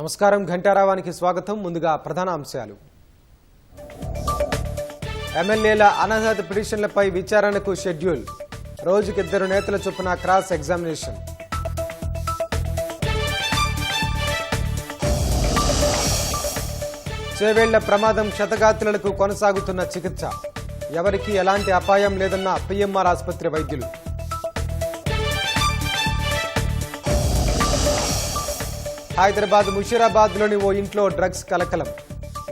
నమస్కారం ఘంటారావానికి స్వాగతం. ముందుగా ప్రధాన అంశాలు. ఎమ్మెల్యేల అనర్హత పిటిషన్లపై విచారణకు షెడ్యూల్. రోజుకిద్దరు నేతల చొప్పున క్రాస్ ఎగ్జామినేషన్. చేవేళ్ల ప్రమాదం క్షతగాత్రులకు కొనసాగుతున్న చికిత్స. ఎవరికీ ఎలాంటి అపాయం లేదన్న పిఎంఆర్ ఆసుపత్రి వైద్యులు. హైదరాబాద్ ముషీరాబాద్లోని ఓ ఇంట్లో డ్రగ్స్ కలకలం.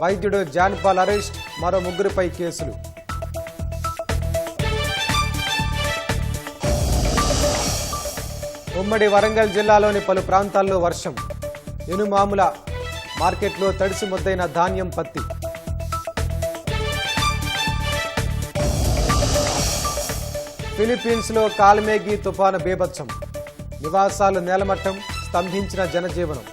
వైద్యుడు జాన్పాల్ అరెస్ట్, మరో ముగ్గురిపై కేసులు. ఉమ్మడి వరంగల్ జిల్లాలోని పలు ప్రాంతాల్లో వర్షం. ఎనుమాముల మార్కెట్లో తడిసి ముద్దైన ధాన్యం, పత్తి. ఫిలిప్పీన్స్లో కాల్మేఘీ తుఫాను బీభత్సం. నివాసాలు నేలమట్టం, స్తంభించిన జనజీవనం.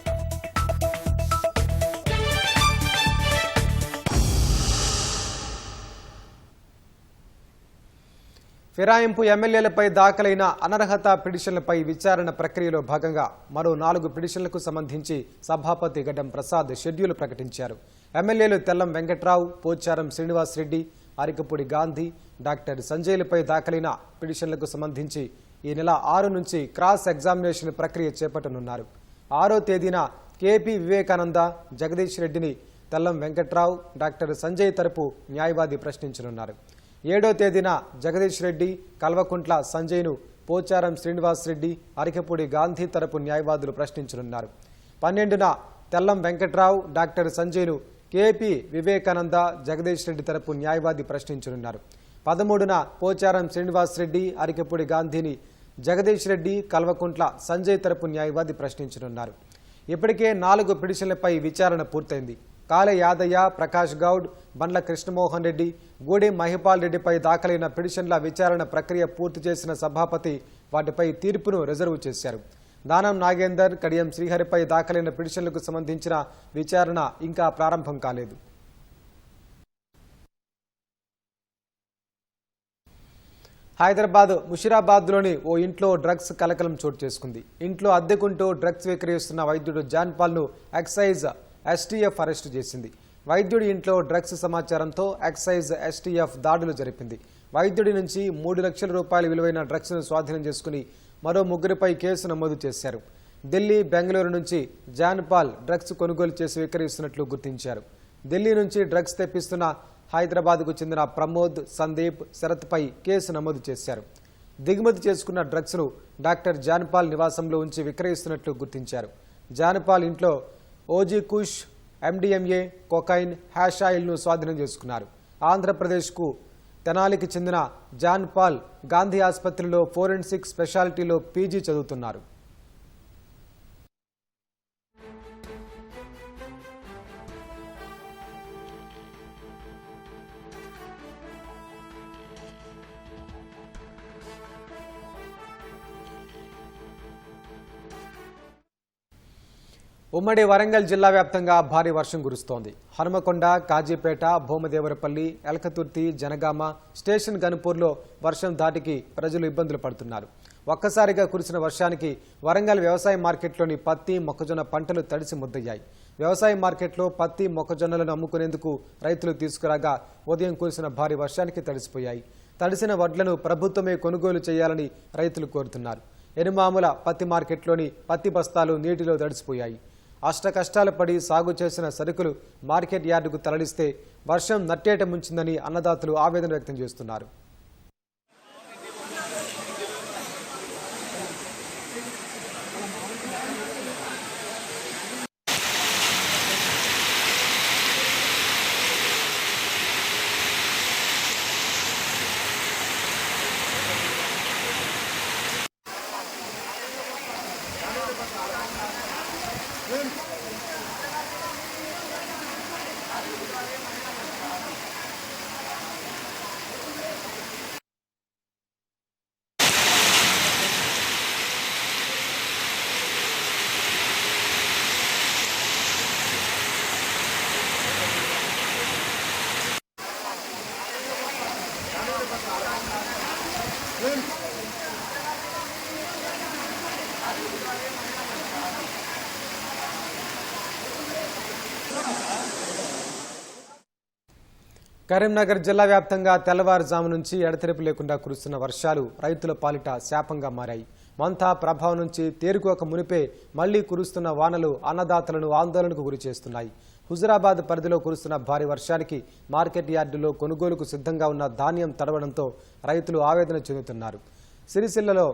ఫిరాయింపు ఎమ్మెల్యేలపై దాఖలైన అనర్హత పిటిషన్లపై విచారణ ప్రక్రియలో భాగంగా మరో 4 పిటిషన్లకు సంబంధించి సభాపతి గడ్డం ప్రసాద్ షెడ్యూల్ ప్రకటించారు. ఎమ్మెల్యేలు తెల్లం వెంకట్రావు, పోచారం శ్రీనివాసరెడ్డి, అరికపూడి గాంధీ, డాక్టర్ సంజయ్లపై దాఖలైన పిటిషన్లకు సంబంధించి ఈ నెల 6 నుంచి క్రాస్ ఎగ్జామినేషన్ ప్రక్రియ చేపట్టనున్నారు. 6వ తేదీన కేపీ వివేకానంద, జగదీష్ రెడ్డిని తెల్లం వెంకట్రావు, డాక్టర్ సంజయ్ తరపు న్యాయవాది ప్రశ్నించనున్నారు. 7వ తేదీన జగదీష్ రెడ్డి, కల్వకుంట్ల సంజయ్ను పోచారం శ్రీనివాసరెడ్డి, అరికపూడి గాంధీ తరపు న్యాయవాదులు ప్రశ్నించనున్నారు. 12న తెల్లం వెంకట్రావు, డాక్టర్ సంజయ్ను కేపీ వివేకానంద, జగదీష్ రెడ్డి తరపు న్యాయవాది ప్రశ్నించనున్నారు. 13న పోచారం శ్రీనివాసరెడ్డి, అరికపూడి గాంధీని జగదీష్ రెడ్డి, కల్వకుంట్ల సంజయ్ తరపు న్యాయవాది ప్రశ్నించనున్నారు. ఇప్పటికే 4 పిటిషన్లపై విచారణ పూర్తయింది. కాలే యాదయ్య, ప్రకాష్ గౌడ్, బండ్ల కృష్ణమోహన్ రెడ్డి, గూడెం మహిపాల్ రెడ్డిపై దాఖలైన పిటిషన్ల విచారణ ప్రక్రియ పూర్తి చేసిన సభాపతి వాటిపై తీర్పును రిజర్వ్ చేశారు. దానం నాగేందర్, కడియం శ్రీహరిపై దాఖలైన పిటిషన్లకు సంబంధించిన విచారణ ఇంకా ప్రారంభం కాలేదు. హైదరాబాద్ ముషీరాబాద్లోని ఓ ఇంట్లో డ్రగ్స్ కలకలం చోటు చేసుకుంది. ఇంట్లో అద్దెకుంటూ డ్రగ్స్ విక్రయిస్తున్న వైద్యుడు జాన్పాల్ను ఎక్సైజ్ ఎస్టీఎఫ్ అరెస్టు చేసింది. వైద్యుడి ఇంట్లో డ్రగ్స్ సమాచారంతో ఎక్సైజ్ ఎస్టీఎఫ్ దాడులు జరిపింది. వైద్యుడి నుంచి 3 లక్షల రూపాయల విలువైన డ్రగ్స్ను స్వాధీనం చేసుకుని మరో ముగ్గురిపై కేసు నమోదు చేశారు. ఢిల్లీ, బెంగళూరు నుంచి జాన్పాల్ డ్రగ్స్ కొనుగోలు చేసి విక్రయిస్తున్నట్లు గుర్తించారు. ఢిల్లీ నుంచి డ్రగ్స్ తెప్పిస్తున్న హైదరాబాద్కు చెందిన ప్రమోద్, సందీప్, శరత్పై కేసు నమోదు చేశారు. దిగుమతి చేసుకున్న డ్రగ్స్ను డాక్టర్ జాన్పాల్ నివాసంలో ఉంచి విక్రయిస్తున్నట్లు గుర్తించారు. జాన్పాల్ ఇంట్లో ఓజీ కుష్, ఎండిఎంఏ, కొకైన్, హ్యాష్ ఆయిల్ను స్వాధీనం చేసుకున్నారు. ఆంధ్రప్రదేశ్కు తెనాలికి చెందిన జాన్పాల్ గాంధీ ఆసుపత్రిలో ఫోరెన్సిక్ స్పెషాలిటీలో పీజీ చదువుతున్నారు. ఉమ్మడి వరంగల్ జిల్లా వ్యాప్తంగా భారీ వర్షం కురుస్తోంది. హనుమకొండ, కాజీపేట, భూమదేవరపల్లి, ఎలకతుర్తి, జనగామ, స్టేషన్ గన్పూర్లో వర్షం ధాటికి ప్రజలు ఇబ్బందులు పడుతున్నారు. ఒక్కసారిగా కురిసిన వర్షానికి వరంగల్ వ్యవసాయ మార్కెట్లోని పత్తి, మొక్కజొన్న పంటలు తడిసి ముద్దయ్యాయి. వ్యవసాయ మార్కెట్లో పత్తి, మొక్కజొన్నలను అమ్ముకునేందుకు రైతులు తీసుకురాగా ఉదయం కురిసిన భారీ వర్షానికి తడిసిపోయాయి. తడిసిన వడ్లను ప్రభుత్వమే కొనుగోలు చేయాలని రైతులు కోరుతున్నారు. ఎనుమాముల పత్తి మార్కెట్లోని పత్తి బస్తాలు నీటిలో తడిసిపోయాయి. అష్టకష్టాలు పడి సాగు చేసిన సరుకులు మార్కెట్ యార్డుకు తరలిస్తే వర్షం నట్టేట ముంచిందని అన్నదాతలు ఆవేదన వ్యక్తం చేస్తున్నారు. కరీంనగర్ జిల్లా వ్యాప్తంగా తెల్లవారుజాము నుంచి ఎడతెరిపి లేకుండా కురుస్తున్న వర్షాలు రైతుల పాలిట శాపంగా మారాయి. మంతా ప్రభావం నుంచి తేరుకోక మునిపే మళ్లీ కురుస్తున్న వానలు అన్నదాతలను ఆందోళనకు గురిచేస్తున్నాయి. హుజురాబాద్ పరిధిలో కురుస్తున్న భారీ వర్షానికి మార్కెట్ యార్డులో కొనుగోలుకు సిద్ధంగా ఉన్న ధాన్యం తడవడంతో రైతులు ఆవేదన చెందుతున్నారు. సిరిసిల్లలో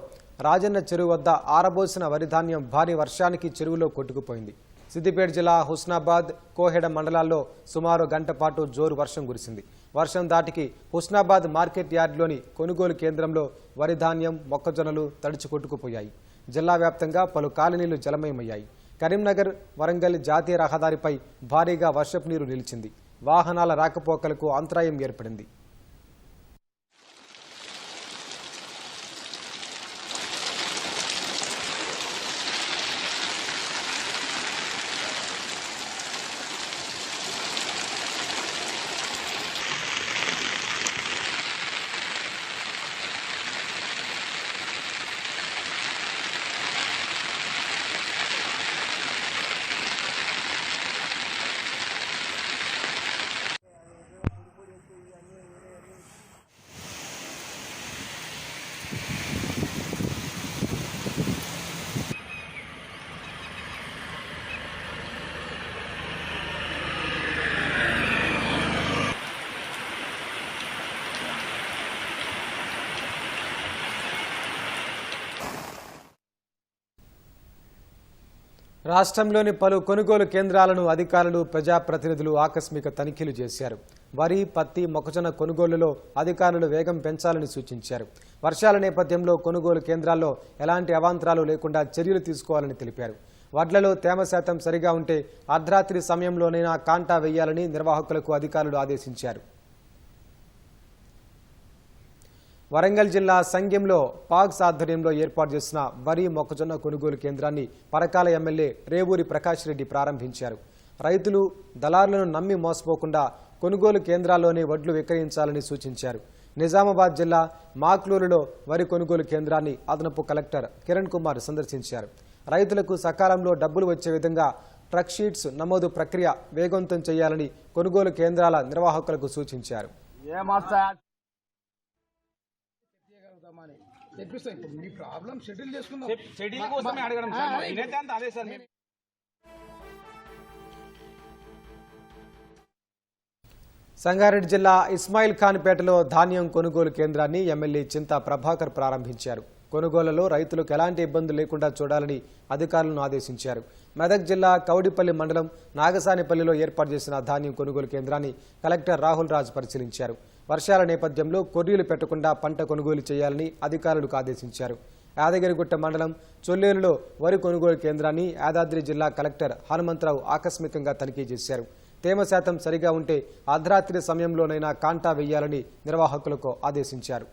రాజన్న చెరువు వద్ద ఆరబోసిన వరి ధాన్యం భారీ వర్షానికి చెరువులో కొట్టుకుపోయింది. సిద్దిపేట జిల్లా హుస్నాబాద్, కోహెడ మండలాల్లో సుమారు గంట పాటు జోరు వర్షం కురిసింది. వర్షం దాటికి హుస్నాబాద్ మార్కెట్ యార్డులోని కొనుగోలు కేంద్రంలో వరి ధాన్యం, మొక్కజొన్నలు తడిచి కొట్టుకుపోయాయి. జిల్లా వ్యాప్తంగా పలు కాలనీలు జలమయమయ్యాయి. కరీంనగర్, వరంగల్ జాతీయ రహదారిపై భారీగా వర్షపు నీరు నిలిచింది. వాహనాల రాకపోకలకు అంతరాయం ఏర్పడింది. రాష్ట్రంలోని పలు కొనుగోలు కేంద్రాలను అధికారులు, ప్రజాప్రతినిధులు ఆకస్మిక తనిఖీలు చేశారు. వరి, పత్తి, మొక్కజొన్న కొనుగోలులో అధికారులు వేగం పెంచాలని సూచించారు. వర్షాల నేపథ్యంలో కొనుగోలు కేంద్రాల్లో ఎలాంటి అవాంతరాలు లేకుండా చర్యలు తీసుకోవాలని తెలిపారు. వడ్లలో తేమ శాతం సరిగా ఉంటే అర్ధరాత్రి సమయంలోనైనా కాంటా వేయాలని నిర్వాహకులకు అధికారులు ఆదేశించారు. వరంగల్ జిల్లా సంగెంలో పాగ్స్ ఆధ్వర్యంలో ఏర్పాటు చేసిన వరి, మొక్కజొన్న కొనుగోలు కేంద్రాన్ని పరకాల ఎమ్మెల్యే రేవూరి ప్రకాష్ రెడ్డి ప్రారంభించారు. రైతులు, దళారులను నమ్మి మోసపోకుండా కొనుగోలు కేంద్రాల్లోనే వడ్లు విక్రయించాలని సూచించారు. నిజామాబాద్ జిల్లా మాక్లూరులో వరి కొనుగోలు కేంద్రాన్ని అదనపు కలెక్టర్ కిరణ్ కుమార్ సందర్శించారు. రైతులకు సకాలంలో డబ్బులు వచ్చే విధంగా ట్రక్ షీట్స్ నమోదు ప్రక్రియ వేగవంతం చేయాలని కొనుగోలు కేంద్రాల నిర్వాహకులకు సూచించారు. సంగారెడ్డి జిల్లా ఇస్మాయిల్ ఖాన్ పేటలో ధాన్యం కొనుగోలు కేంద్రాన్ని ఎమ్మెల్యే చింతా ప్రభాకర్ ప్రారంభించారు. కొనుగోలులో రైతులకు ఎలాంటి ఇబ్బందులు లేకుండా చూడాలని అధికారులను ఆదేశించారు. మెదక్ జిల్లా కౌడిపల్లి మండలం నాగసానిపల్లిలో ఏర్పాటు చేసిన ధాన్యం కొనుగోలు కేంద్రాన్ని కలెక్టర్ రాహుల్ రాజ్ పరిశీలించారు. వర్షాల నేపథ్యంలో కొర్రీలు పెట్టకుండా పంట కొనుగోలు చేయాలని అధికారులకు ఆదేశించారు. యాదగిరిగుట్ట మండలం చొల్లేరులో వరి కొనుగోలు కేంద్రాన్ని యాదాద్రి జిల్లా కలెక్టర్ హనుమంతరావు ఆకస్మికంగా తనిఖీ చేశారు. తేమ శాతం సరిగా ఉంటే అర్ధరాత్రి సమయంలోనైనా కాంటా వేయాలని నిర్వాహకులకు ఆదేశించారు.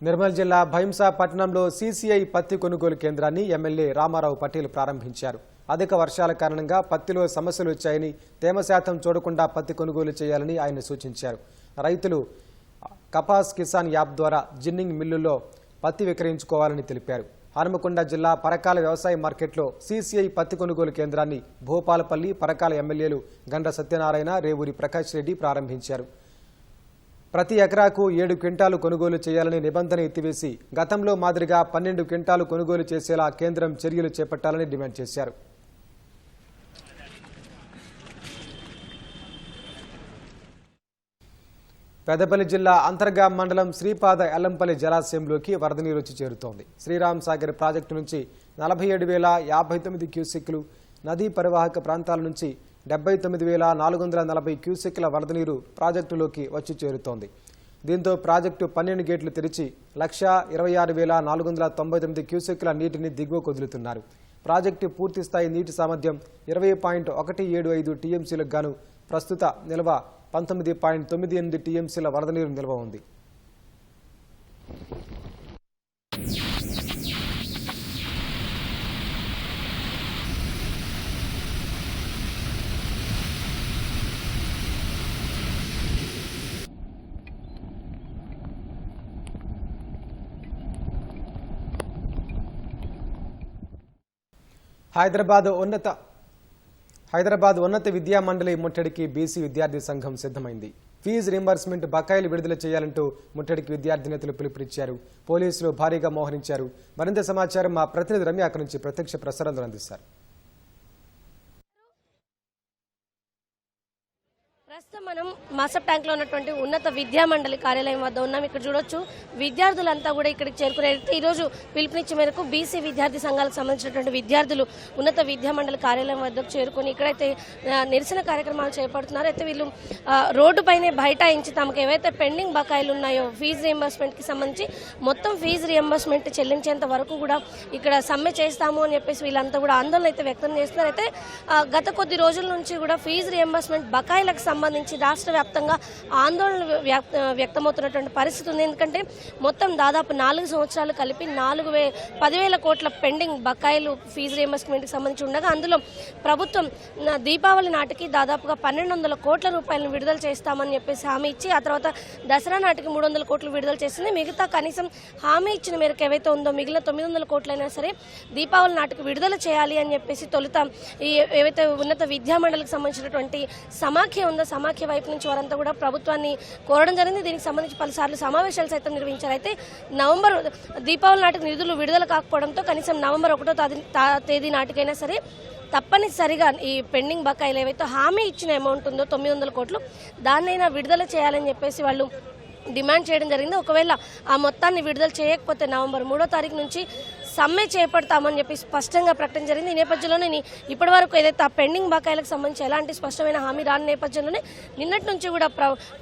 నిర్మల్ జిల్లా భైంసా పట్టణంలో సీసీఐ పత్తి కొనుగోలు కేంద్రాన్ని ఎమ్మెల్యే రామారావు పటేల్ ప్రారంభించారు. అధిక వర్షాల కారణంగా పత్తిలో సమస్యలు వచ్చాయని, తేమ శాతం చూడకుండా పత్తి కొనుగోలు చేయాలని ఆయన సూచించారు. రైతులు కపాస్ కిసాన్ యాప్ ద్వారా జిన్నింగ్ మిల్లుల్లో పత్తి విక్రయించుకోవాలని తెలిపారు. హనుమకొండ జిల్లా పరకాల వ్యవసాయ మార్కెట్లో సీసీఐ పత్తి కొనుగోలు కేంద్రాన్ని భూపాలపల్లి, పరకాల ఎమ్మెల్యేలు గండ్ర సత్యనారాయణ, రేవూరి ప్రకాష్ రెడ్డి ప్రారంభించారు. ప్రతి ఎకరాకు 7 క్వింటాలు కొనుగోలు చేయాలని నిబంధన ఎత్తివేసి గతంలో మాదిరిగా 12 క్వింటాలు కొనుగోలు చేసేలా కేంద్రం చర్యలు చేపట్టాలని డిమాండ్ చేశారు. పెద్దపల్లి జిల్లా అంతర్గాం మండలం శ్రీపాద ఎల్లంపల్లి జలాశయంలోకి వరద నీరు వచ్చి చేరుతోంది. శ్రీరామ్ సాగర్ ప్రాజెక్టు నుంచి 47,059 క్యూసెక్లు, నదీ పరివాహక ప్రాంతాల నుంచి 79,440 క్యూసెక్ల వరద నీరు ప్రాజెక్టులోకి వచ్చి చేరుతోంది. దీంతో ప్రాజెక్టు 12 గేట్లు తెరిచి 126,499 క్యూసెక్ల నీటిని దిగువకు వదులుతున్నారు. ప్రాజెక్టు పూర్తిస్థాయి నీటి సామర్థ్యం 20.175 టీఎంసీలకు గాను ప్రస్తుత నిల్వ 19.98 టీఎంసీల వరద నీరు నిల్వ ఉంది. హైదరాబాద్ ఉన్నత విద్యా మండలి ముట్టడికి బీసీ విద్యార్థి సంఘం సిద్ధమైంది. ఫీజు రీంబర్స్మెంట్ బకాయిలు విడుదల చేయాలంటూ ముట్టడికి విద్యార్థి నేతలు పిలుపునిచ్చారు. పోలీసులు భారీగా మోహరించారు. మరింత సమాచారం మా ప్రతినిధి రమ్య అక్కడి నుంచి ప్రత్యక్ష ప్రసారం అందిస్తారు. ప్రస్తుతం మనం మాసప్ ట్యాంక్ లో ఉన్నటువంటి ఉన్నత విద్యా మండలి కార్యాలయం వద్ద ఉన్నాం. ఇక్కడ చూడొచ్చు విద్యార్థులంతా కూడా ఇక్కడికి చేరుకునేది. ఈ రోజు పిలుపునిచ్చే మేరకు బీసీ విద్యార్థి సంఘాలకు సంబంధించినటువంటి విద్యార్థులు ఉన్నత విద్యా మండలి కార్యాలయం వద్దకు చేరుకొని ఇక్కడైతే నిరసన కార్యక్రమాలు చేపడుతున్నారు. అయితే వీళ్ళు రోడ్డు పైనే బైఠాయించి తమకు ఏవైతే పెండింగ్ బకాయిలు ఉన్నాయో ఫీజు రియంబర్స్మెంట్ కి సంబంధించి మొత్తం ఫీజు రియంబర్స్మెంట్ చెల్లించేంత వరకు కూడా ఇక్కడ సమ్మె చేస్తాము అని చెప్పేసి వీళ్ళంతా కూడా ఆందోళన అయితే వ్యక్తం చేస్తున్నారు. అయితే గత కొద్ది రోజుల నుంచి కూడా ఫీజు రియంబర్స్మెంట్ బకాయిలకు సంబంధించి రాష్ట్ర వ్యాప్తంగా ఆందోళన వ్యక్తమవుతున్నటువంటి పరిస్థితి ఉంది. ఎందుకంటే మొత్తం దాదాపు 4 సంవత్సరాలు కలిపి 10,000 కోట్ల పెండింగ్ బకాయిలు ఫీజు రియంబర్స్మెంట్కి సంబంధించి ఉండగా అందులో ప్రభుత్వం దీపావళి నాటికి దాదాపుగా 1,200 కోట్ల రూపాయలను విడుదల చేస్తామని చెప్పేసి హామీ ఇచ్చి ఆ తర్వాత దసరా నాటికి 300 కోట్లు విడుదల చేస్తుంది. మిగతా కనీసం హామీ ఇచ్చిన మేరకు ఏవైతే ఉందో మిగిలిన 900 కోట్లైనా సరే దీపావళి నాటికి విడుదల చేయాలి అని చెప్పేసి తొలుత ఏవైతే ఉన్నత విద్యా మండలికి సంబంధించినటువంటి సమాఖ్య ఉందో సమాఖ్య వైపు నుంచి వారంతా కూడా ప్రభుత్వాన్ని కోరడం జరిగింది. దీనికి సంబంధించి పలుసార్లు సమావేశాలు సైతం నిర్వహించారు. అయితే నవంబర్ దీపావళి నాటికి నిధులు విడుదల కాకపోవడంతో కనీసం నవంబర్ 1వ తేదీ నాటికైనా సరే తప్పనిసరిగా ఈ పెండింగ్ బకాయిలు ఏవైతే హామీ ఇచ్చిన అమౌంట్ ఉందో 900 కోట్లు దాన్నైనా విడుదల చేయాలని చెప్పేసి వాళ్ళు డిమాండ్ చేయడం జరిగింది. ఒకవేళ ఆ మొత్తాన్ని విడుదల చేయకపోతే నవంబర్ 3వ తారీఖు నుంచి సమ్మె చేపడతామని చెప్పి స్పష్టంగా ప్రకటన జరిగింది. ఈ నేపథ్యంలోనే ఇప్పటి వరకు ఏదైతే ఆ పెండింగ్ బకాయిలకు సంబంధించి ఎలాంటి స్పష్టమైన హామీ రాని నేపథ్యంలోనే నిన్నటి నుంచి కూడా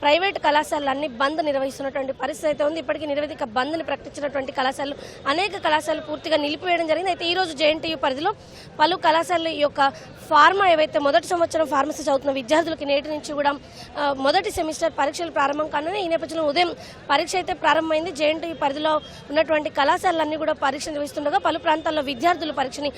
ప్రైవేట్ కళాశాలలన్నీ బంద్ నిర్వహిస్తున్నటువంటి పరిస్థితి అయితే ఉంది. ఇప్పటికీ నిరవధిక బంద్ని ప్రకటించినటువంటి కళాశాలలు అనేక కళాశాలలు పూర్తిగా నిలిపివేయడం జరిగింది. అయితే ఈ రోజు జేఎన్టీయూ పరిధిలో పలు కళాశాలలు ఈ యొక్క ఫార్మా ఏవైతే మొదటి సంవత్సరం ఫార్మసీ చదువుతున్న విద్యార్థులకి నేటి నుంచి కూడా మొదటి సెమిస్టర్ పరీక్షలు ప్రారంభం కానున్నాయి. ఈ నేపథ్యంలో ఉదయం పరీక్ష అయితే ప్రారంభమైంది. జేఎన్టీయూ పరిధిలో ఉన్నటువంటి కళాశాలలన్నీ కూడా పరీక్ష నిర్వహిస్తుండగా పలు ప్రాంతాల్లో విద్యార్థులు పరీక్షని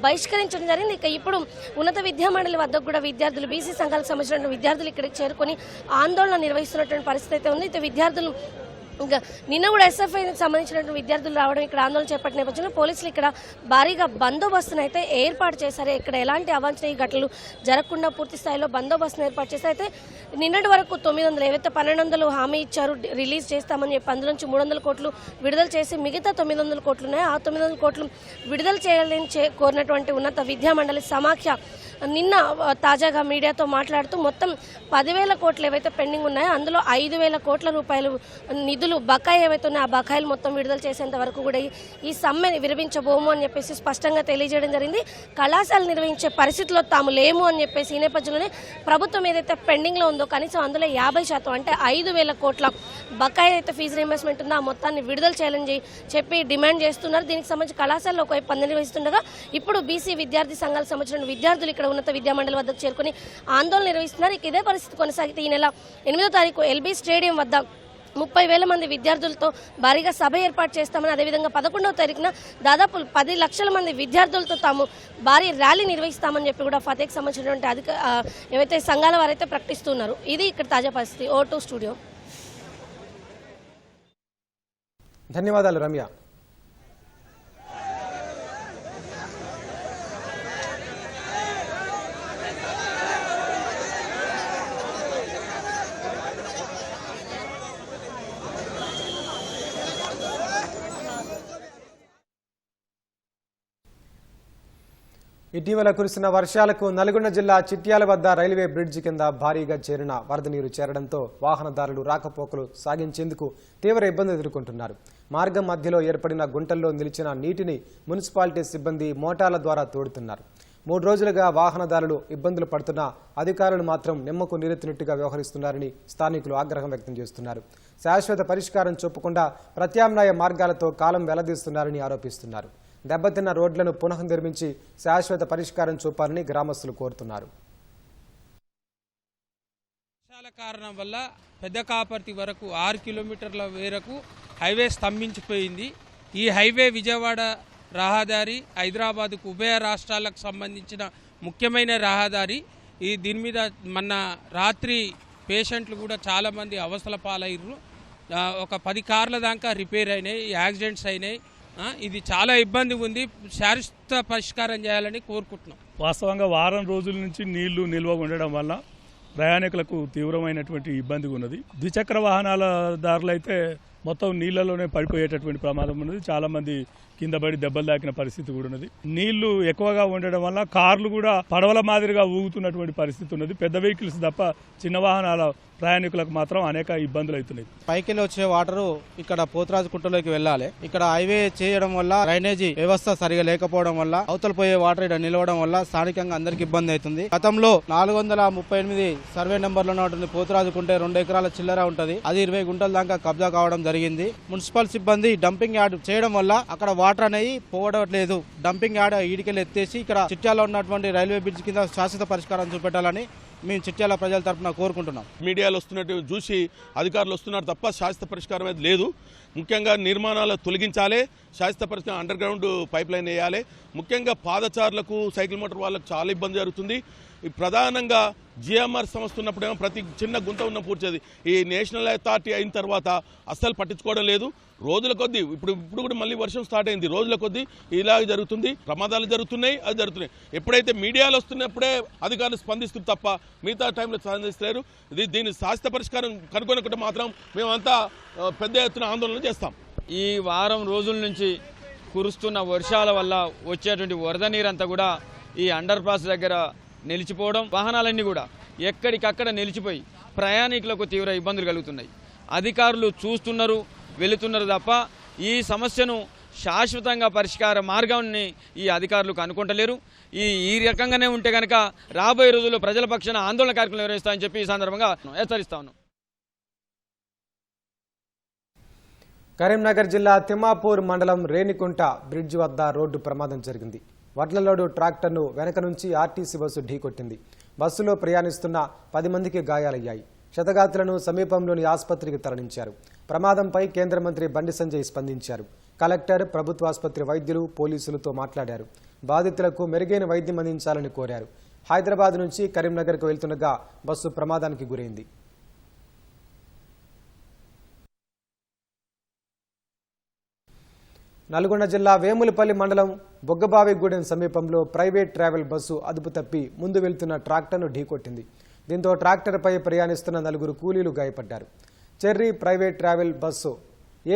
బహిష్కరించడం జరిగింది. ఇక ఇప్పుడు ఉన్నత విద్యా మండలి వద్దకు కూడా విద్యార్థులు బీసీ సంఘాలకు సంబంధించిన విద్యార్థులు ఇక్కడికి చేరుకొని ఆందోళన నిర్వహిస్తున్నటువంటి పరిస్థితి అయితే ఉంది. అయితే విద్యార్థులు ఇంకా నిన్న కూడా ఎస్ఎఫ్ఐకి సంబంధించినటువంటి విద్యార్థులు రావడం ఇక్కడ ఆందోళన చేపట్టిన నేపథ్యంలో పోలీసులు ఇక్కడ భారీగా బందోబస్తును అయితే ఏర్పాటు చేశారు. ఇక్కడ ఎలాంటి అవాంఛనీయ ఘటనలు జరగకుండా పూర్తి స్థాయిలో బందోబస్తును ఏర్పాటు చేశారు. అయితే నిన్నటి వరకు 900 ఏవైతే 1,200 హామీ ఇచ్చారు రిలీజ్ చేస్తామని చెప్పి అందులోంచి 300 కోట్లు విడుదల చేసి మిగతా 900 కోట్లు ఉన్నాయి. ఆ 900 కోట్లు విడుదల చేయాలని కోరినటువంటి ఉన్నత విద్యా మండలి సమాఖ్య నిన్న తాజాగా మీడియాతో మాట్లాడుతూ మొత్తం 10,000 కోట్లు ఏవైతే పెండింగ్ ఉన్నాయో అందులో 5,000 కోట్ల రూపాయలు నిధులు బకాయి ఏవైతే ఉన్నాయో ఆ బకాయిలు మొత్తం విడుదల చేసేంత వరకు కూడా ఈ సమ్మెని విరమించబోము అని చెప్పేసి స్పష్టంగా తెలియజేయడం జరిగింది. కళాశాలలు నిర్వహించే పరిస్థితిలో తాము లేము అని చెప్పేసి ఈ నేపథ్యంలోనే ప్రభుత్వం ఏదైతే పెండింగ్లో ఉందో కనీసం అందులో 50% అంటే 5,000 కోట్ల బకాయి అయితే ఫీజు రీయింబర్స్మెంట్ ఉందో ఆ మొత్తాన్ని విడుదల చేయాలని చెప్పి డిమాండ్ చేస్తున్నారు. దీనికి సంబంధించి కళాశాలలో ఒకవైపు పని నిర్వహిస్తుండగా ఇప్పుడు బీసీ విద్యార్థి సంఘాలకు సంబంధించిన విద్యార్థులు ఇక్కడ ఉన్నత విద్యా మండలి వద్దకు చేరుకుని ఆందోళన నిర్వహిస్తున్నారు. ఇదే పరిస్థితి కొనసాగితే ఈ నెల 8వ తారీఖు ఎల్బీ స్టేడియం వద్ద 30,000 మంది విద్యార్థులతో భారీగా సభ ఏర్పాటు చేస్తామని అదేవిధంగా 11వ తారీఖున దాదాపు 10 లక్షల మంది విద్యార్థులతో తాము భారీ ర్యాలీ నిర్వహిస్తామని చెప్పి కూడా ఫతేకి సంబంధించినటువంటి ఏవైతే సంఘాల వారైతే ప్రకటిస్తున్నారు. ఇది ఇక్కడ తాజా పరిస్థితి. O2 studio. ధన్యవాదాలు రమ్య. ఇటీవల కురిసిన వర్షాలకు నల్గొండ జిల్లా చిట్యాల వద్ద రైల్వే బ్రిడ్జి కింద భారీగా చేరిన వరద నీరు చేరడంతో వాహనదారులు రాకపోకలు సాగించేందుకు తీవ్ర ఇబ్బందులు ఎదుర్కొంటున్నారు. మార్గం మధ్యలో ఏర్పడిన గుంటల్లో నిలిచిన నీటిని మున్సిపాలిటీ సిబ్బంది మోటార్ల ద్వారా తోడుతున్నారు. 3 రోజులుగా వాహనదారులు ఇబ్బందులు పడుతున్నా అధికారులు మాత్రం నిమ్మకు నీరెత్తినట్టుగా వ్యవహరిస్తున్నారని స్థానికులు ఆగ్రహం వ్యక్తం చేస్తున్నారు. శాశ్వత పరిష్కారం చూపకుండా ప్రత్యామ్నాయ మార్గాలతో కాలం వెల్లదీస్తున్నారని ఆరోపిస్తున్నారు. దెబ్బతిన్న రోడ్లను పునఃనిర్మించి శాశ్వత పరిష్కారం చూపాలని గ్రామస్తులు కోరుతున్నారు. వర్షాల కారణం వల్ల పెద్ద కాపర్తి వరకు 6 కిలోమీటర్ల మేరకు హైవే స్తంభించిపోయింది. ఈ హైవే విజయవాడ రహదారి, హైదరాబాద్కు ఉభయ రాష్ట్రాలకు సంబంధించిన ముఖ్యమైన రహదారి. దీని మీద మొన్న రాత్రి పేషెంట్లు కూడా చాలామంది అవస్థల పాలయ్యారు. ఒక 10 కార్ల దాకా రిపేర్ అయినాయి, యాక్సిడెంట్స్ అయినాయి. ఇది చాలా ఇబ్బంది ఉంది, శాశ్వత పరిష్కారం చేయాలని కోరుకుంటున్నాం. వాస్తవంగా వారం రోజుల నుంచి నీళ్లు నిల్వ ఉండడం వల్ల ప్రయాణికులకు తీవ్రమైనటువంటి ఇబ్బంది ఉన్నది. ద్విచక్ర వాహనాల దారులైతే మొత్తం నీళ్లలోనే పడిపోయేటటువంటి ప్రమాదం ఉన్నది. చాలా మంది కింద పడి దెబ్బలు తాకిన పరిస్థితి కూడా ఉన్నది. నీళ్లు ఎక్కువగా ఉండడం వల్ల కార్లు కూడా పడవల మాదిరిగా ఊగుతున్నటువంటి పరిస్థితి ఉన్నది. పెద్ద వెహికల్స్ తప్ప చిన్న వాహనాల ప్రయాణికులకు మాత్రం అనేక ఇబ్బందులు అవుతున్నాయి. పైకి వచ్చే వాటర్ ఇక్కడ పోతరాజు కుంటలోకి వెళ్ళాలి. ఇక్కడ హైవే చేయడం వల్ల డ్రైనేజీ వ్యవస్థ సరిగా లేకపోవడం వల్ల అవతల పోయే వాటర్ ఇక్కడ నిలవడం వల్ల స్థానికంగా అందరికి ఇబ్బంది అవుతుంది. గతంలో 438 సర్వే నెంబర్లో ఉన్నటువంటి పోతరాజు కుంటే 2 ఎకరాల చిల్లర ఉంటది. అది 20 గుంటల దాకా కబ్జా కావడం జరిగింది. మున్సిపల్ సిబ్బంది డంపింగ్ యార్డ్ చేయడం వల్ల అక్కడ వాటర్ అనేవి పోవట్లేదు. డంపింగ్ యార్డ్ ఈడికెళ్ళి ఎత్తేసి ఇక్కడ చిట్యాలలో ఉన్నటువంటి రైల్వే బ్రిడ్జ్ కింద శాశ్వత పరిష్కారం చూపెట్టాలని మేము చిట్యాల ప్రజల తరఫున కోరుకుంటున్నాం. మీడియాలో వస్తున్నట్టు చూసి అధికారులు వస్తున్నారు తప్ప శాశ్వత పరిష్కారం అయితే లేదు. ముఖ్యంగా నిర్మాణాలు తొలగించాలి, శాశ్వత పరిష్కారం అండర్ గ్రౌండ్ పైప్ లైన్ వేయాలి. ముఖ్యంగా పాదచారులకు, సైకిల్ మోటార్ వాళ్ళకు చాలా ఇబ్బంది జరుగుతుంది. ప్రధానంగా జిఎంఆర్ సంస్థ ఉన్నప్పుడేమో ప్రతి చిన్న గుంత ఉన్న పూడ్చేది. ఈ నేషనల్ అథారిటీ అయిన తర్వాత అస్సలు పట్టించుకోవడం లేదు. రోజుల కొద్దీ ఇప్పుడు కూడా మళ్ళీ వర్షం స్టార్ట్ అయింది. రోజుల కొద్దీ ఇలాగ జరుగుతుంది, ప్రమాదాలు జరుగుతున్నాయి, అది జరుగుతున్నాయి. ఎప్పుడైతే మీడియాలో వస్తున్నప్పుడే అధికారులు స్పందిస్తుంది తప్ప మిగతా టైంలో స్పందిస్తలేరు. దీని శాశ్వత పరిష్కారం కనుగొనకుండా మాత్రం మేమంతా పెద్ద ఎత్తున ఆందోళన చేస్తాం. ఈ వారం రోజుల నుంచి కురుస్తున్న వర్షాల వల్ల వచ్చేటువంటి వరద నీరంతా కూడా ఈ అండర్ పాస్ దగ్గర నిలిచిపోవడం, వాహనాలన్నీ కూడా ఎక్కడికక్కడ నిలిచిపోయి ప్రయాణికులకు తీవ్ర ఇబ్బందులు కలుగుతున్నాయి. అధికారులు చూస్తున్నారు, వెళుతున్నారు తప్ప ఈ సమస్యను శాశ్వతంగా పరిష్కార మార్గాన్ని ఈ అధికారులు కనుక్కుంటలేరు. ఈ రకంగానే ఉంటే కనుక రాబోయే రోజుల్లో ప్రజల పక్షాన ఆందోళన కార్యక్రమం నిర్వహిస్తామని చెప్పి ఈ సందర్భంగా హెచ్చరిస్తా ఉన్నాం. కరీంనగర్ జిల్లా తిమ్మాపూర్ మండలం రేణికుంట బ్రిడ్జ్ వద్ద రోడ్డు ప్రమాదం జరిగింది. వడ్లలోడు ట్రాక్టర్ను వెనక నుంచి ఆర్టీసీ బస్సు ఢీకొట్టింది. బస్సులో ప్రయాణిస్తున్న 10 మందికి గాయాలయ్యాయి. క్షతగాతులను సమీపంలోని ఆసుపత్రికి తరలించారు. ప్రమాదంపై కేంద్ర మంత్రి బండి సంజయ్ స్పందించారు. కలెక్టర్, ప్రభుత్వ ఆసుపత్రి వైద్యులు, పోలీసులతో మాట్లాడారు. బాధితులకు మెరుగైన వైద్యం అందించాలని కోరారు. హైదరాబాద్ నుంచి కరీంనగర్కు వెళ్తుండగా బస్సు ప్రమాదానికి గురైంది. నల్గొండ జిల్లా వేములపల్లి మండలం బొగ్గబావిగూడెం సమీపంలో ప్రైవేట్ ట్రావెల్ బస్సు అదుపు తప్పి ముందు వెళ్తున్న ట్రాక్టర్ను ఢీకొట్టింది. దీంతో ట్రాక్టర్పై ప్రయాణిస్తున్న 4 కూలీలు గాయపడ్డారు. చెర్రీ ప్రైవేట్ ట్రావెల్ బస్సు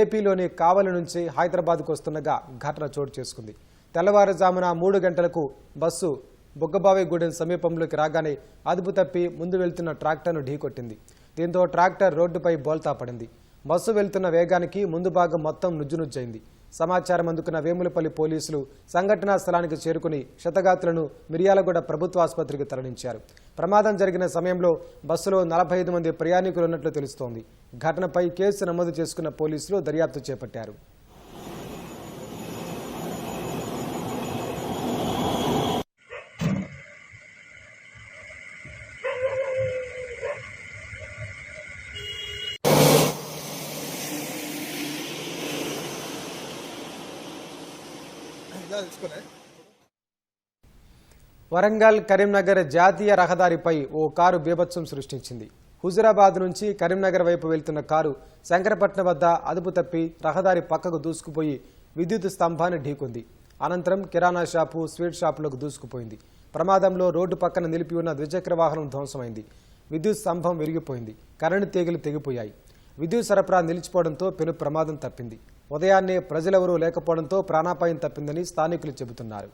ఏపీలోని కావలి నుంచి హైదరాబాద్కు వస్తుండగా ఘటన చోటు చేసుకుంది. తెల్లవారుజామున 3 గంటలకు బస్సు బొగ్గబావిగూడెం సమీపంలోకి రాగానే అదుపు తప్పి ముందు వెళ్తున్న ట్రాక్టర్ను ఢీకొట్టింది. దీంతో ట్రాక్టర్ రోడ్డుపై బోల్తా పడింది. బస్సు వెళ్తున్న వేగానికి ముందు భాగం మొత్తం నుజ్జునుజ్జైంది. సమాచారం అందుకున్న వేములపల్లి పోలీసులు సంఘటనా స్థలానికి చేరుకుని క్షతగాతులను మిర్యాలగూడ ప్రభుత్వ ఆసుపత్రికి తరలించారు. ప్రమాదం జరిగిన సమయంలో బస్సులో 45 మంది ప్రయాణికులు ఉన్నట్లు తెలుస్తోంది. ఘటనపై కేసు నమోదు చేసుకున్న పోలీసులు దర్యాప్తు చేపట్టారు. వరంగల్ కరీంనగర్ జాతీయ రహదారిపై ఓ కారు బీభత్సం సృష్టించింది. హుజురాబాద్ నుంచి కరీంనగర్ వైపు వెళ్తున్న కారు శంకరపట్నం వద్ద అదుపు తప్పి రహదారి పక్కకు దూసుకుపోయి విద్యుత్ స్తంభాన్ని ఢీకొంది. అనంతరం కిరాణా షాపు, స్వీట్ షాపులకు దూసుకుపోయింది. ప్రమాదంలో రోడ్డు పక్కన నిలిపి ఉన్న ద్విచక్ర వాహనం ధ్వంసమైంది. విద్యుత్ స్తంభం విరిగిపోయింది. కరెంటు తీగలు తెగిపోయాయి. విద్యుత్ సరఫరా నిలిచిపోవడంతో పెను ప్రమాదం తప్పింది. ఉదయాన్నే ప్రజలెవరూ లేకపోవడంతో ప్రాణాపాయం తప్పిందని స్థానికులు చెబుతున్నారు.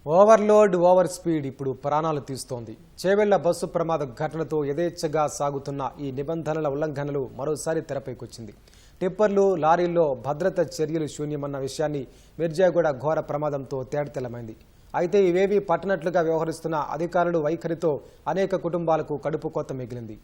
ఓవర్లోడ్, ఓవర్ స్పీడ్ ఇప్పుడు ప్రాణాలు తీస్తోంది. చేవెళ్ల బస్సు ప్రమాద ఘటనతో యథేచ్ఛగా సాగుతున్న ఈ నిబంధనల ఉల్లంఘనలు మరోసారి తెరపైకొచ్చింది. టిప్పర్లు, లారీల్లో భద్రత చర్యలు శూన్యమన్న విషయాన్ని మిర్జాగూడ ఘోర ప్రమాదంతో తేటతెల్లమైంది. అయితే ఇవేవీ పట్టనట్లుగా వ్యవహరిస్తున్న అధికారులు వైఖరితో అనేక కుటుంబాలకు కడుపు కోత మిగిలింది.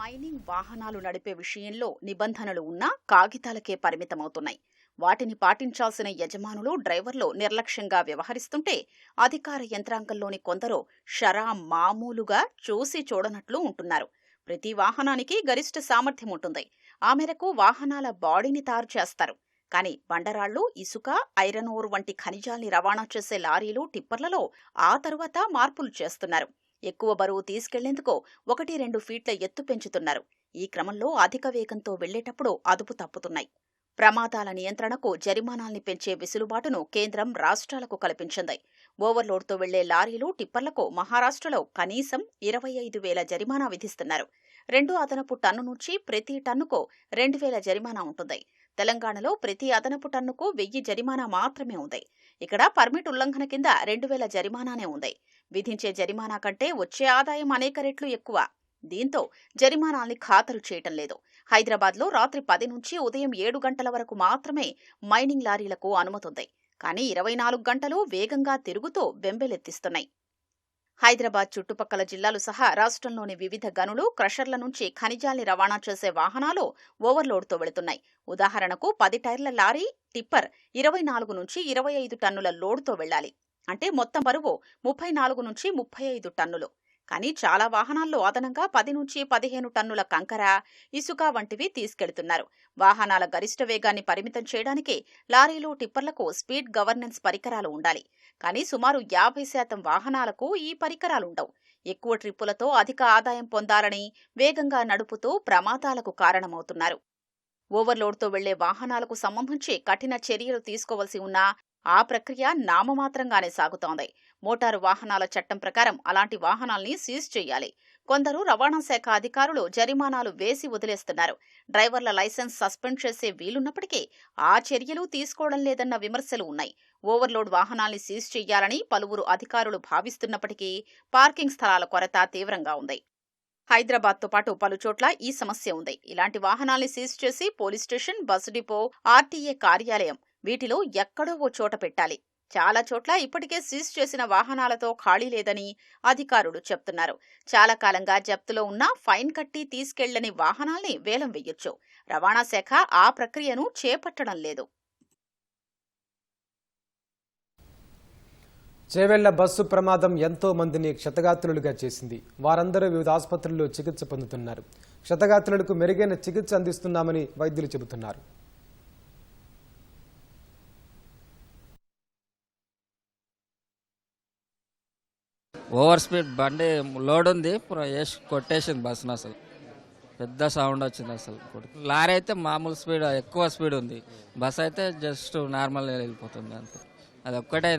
మైనింగ్ వాహనాలు నడిపే విషయంలో నిబంధనలు ఉన్నా కాగితాలకే పరిమితమవుతున్నాయి. వాటిని పాటించాల్సిన యజమానులు, డ్రైవర్లు నిర్లక్ష్యంగా వ్యవహరిస్తుంటే అధికార యంత్రాంగంలోని కొందరు షరా మామూలుగా చూసి చూడనట్లు ఉంటున్నారు. ప్రతి వాహనానికి గరిష్ట సామర్థ్యం ఉంటుంది. ఆ మేరకు వాహనాల బాడీని తయారు చేస్తారు. కానీ బండరాళ్లు, ఇసుక, ఐరన్ ఓర్ వంటి ఖనిజాల్ని రవాణా చేసే లారీలు, టిప్పర్లలో ఆ తరువాత మార్పులు చేస్తున్నారు. ఎక్కువ బరువు తీసుకెళ్లేందుకు 1-2 ఫీట్ల ఎత్తు పెంచుతున్నారు. ఈ క్రమంలో అధిక వేగంతో వెళ్లేటప్పుడు అదుపు తప్పుతున్నాయి. ప్రమాదాల నియంత్రణకు జరిమానాల్ని పెంచే వెసులుబాటును కేంద్రం రాష్ట్రాలకు కల్పించింది. ఓవర్లోడ్తో వెళ్లే లారీలు, టిప్పర్లకు మహారాష్ట్రలో కనీసం 25,000 జరిమానా విధిస్తున్నారు. 2 అదనపు టన్ను నుంచి ప్రతి టన్నుకు 2,000 జరిమానా ఉంటుంది. తెలంగాణలో ప్రతి అదనపు టన్నుకు 1,000 జరిమానా మాత్రమే ఉంది. ఇక్కడ పర్మిట్ ఉల్లంఘన కింద 2,000 జరిమానానే ఉంది. విధించే జరిమానా కంటే వచ్చే ఆదాయం అనేక రెట్లు ఎక్కువ. దీంతో జరిమానాల్ని ఖాతరు చేయటం లేదు. హైదరాబాద్లో రాత్రి 10 నుంచి ఉదయం 7 గంటల వరకు మాత్రమే మైనింగ్ లారీలకు అనుమతుంది. కానీ 24 గంటలు వేగంగా తిరుగుతూ బెంబేలెత్తిస్తున్నాయి. హైదరాబాద్ చుట్టుపక్కల జిల్లాలు సహా రాష్ట్రంలోని వివిధ గనులు, క్రషర్ల నుంచి ఖనిజాల్ని రవాణా చేసే వాహనాలు ఓవర్లోడ్తో వెళుతున్నాయి. ఉదాహరణకు 10 టైర్ల లారీ, టిప్పర్ 24 నుంచి 25 టన్నుల లోడ్తో వెళ్లాలి. అంటే మొత్తం బరువు 34 నుంచి 35 టన్నులు. కానీ చాలా వాహనాల్లో అదనంగా 10 నుంచి 15 టన్నుల కంకర, ఇసుక వంటివి తీసుకెళ్తున్నారు. వాహనాల గరిష్ట వేగాన్ని పరిమితం చేయడానికి లారీలు, టిప్పర్లకు స్పీడ్ గవర్నెన్స్ పరికరాలు ఉండాలి. కానీ సుమారు 50% వాహనాలకు ఈ పరికరాలుండవు. ఎక్కువ ట్రిప్పులతో అధిక ఆదాయం పొందాలని వేగంగా నడుపుతూ ప్రమాదాలకు కారణమవుతున్నారు. ఓవర్లోడ్తో వెళ్లే వాహనాలకు సంబంధించి కఠిన చర్యలు తీసుకోవలసి ఉన్నా ఆ ప్రక్రియ నామమాత్రంగానే సాగుతోంది. మోటారు వాహనాల చట్టం ప్రకారం అలాంటి వాహనాల్ని సీజ్ చేయాలి. కొందరు రవాణా శాఖ అధికారులు జరిమానాలు వేసి వదిలేస్తున్నారు. డ్రైవర్ల లైసెన్స్ సస్పెండ్ చేసే వీలున్నప్పటికీ ఆ చర్యలు తీసుకోవడం లేదన్న విమర్శలు ఉన్నాయి. ఓవర్లోడ్ వాహనాల్ని సీజ్ చేయాలని పలువురు అధికారులు భావిస్తున్నప్పటికీ పార్కింగ్ స్థలాల కొరత తీవ్రంగా ఉంది. హైదరాబాద్తో పాటు పలుచోట్ల ఈ సమస్య ఉంది. ఇలాంటి వాహనాల్ని సీజ్ చేసి police station, bus depot, RTA కార్యాలయం వీటిలో ఎక్కడో ఓ చోట పెట్టాలి. చాలా చోట్ల ఇప్పటికే సీజ్ చేసిన వాహనాలతో ఖాళీ లేదని అధికారులు చెప్తున్నారు. చాలా కాలంగా జప్తులో ఉన్న ఫైన్ కట్టి తీసుకెళ్లని వాహనాల్ని వేలం వెయ్యొచ్చు. రవాణా శాఖ ఆ ప్రక్రియను చేపట్టడం లేదు. చేవెళ్ల బస్సు ప్రమాదం ఎంతో మందిని క్షతగాత్రులుగా చేసింది. వారందరూ వివిధ ఆసుపత్రుల్లో చికిత్స పొందుతున్నారు. క్షతగాత్రులకు మెరుగైన చికిత్స అందిస్తున్నామని వైద్యులు చెబుతున్నారు. ఓవర్ స్పీడ్ బండి లోడ్ ఉంది, కొట్టేసింది బస్సును. అసలు పెద్ద సౌండ్ వచ్చింది. అసలు లారీ అయితే మామూలు స్పీడ్, ఎక్కువ స్పీడ్ ఉంది. బస్ అయితే జస్ట్ నార్మల్ వెళ్ళిపోతుంది అంతే. అది ఒక్కటే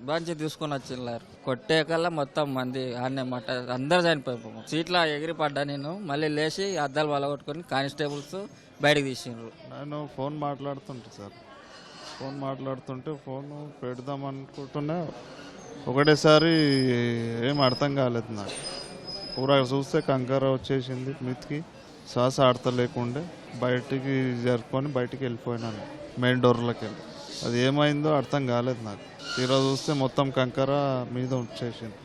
బంచి తీసుకుని వచ్చింది లారీ. కొట్టే కల్లా మొత్తం మంది ఆడనే మాట అందరు చనిపోయిపోయాం. సీట్లో ఎగిరి పడ్డా నేను. మళ్ళీ లేచి అద్దాలు వలగొట్టుకొని కానిస్టేబుల్స్ బయటకు తీసిండ్రు. నేను ఫోన్ మాట్లాడుతుంటే సార్, ఫోన్ పెడదాం అనుకుంటున్నా. ఒకటేసారి ఏం అర్థం కాలేదు నాకు. పూరా చూస్తే కంకర వచ్చేసింది మీదికి. శ్వాస ఆడతలేకుండే బయటికి జరుపుకొని బయటికి వెళ్ళిపోయినాను మెయిన్ డోర్లోకి వెళ్ళి. అది ఏమైందో అర్థం కాలేదు నాకు. ఈరోజు చూస్తే మొత్తం కంకర మీద వచ్చేసింది.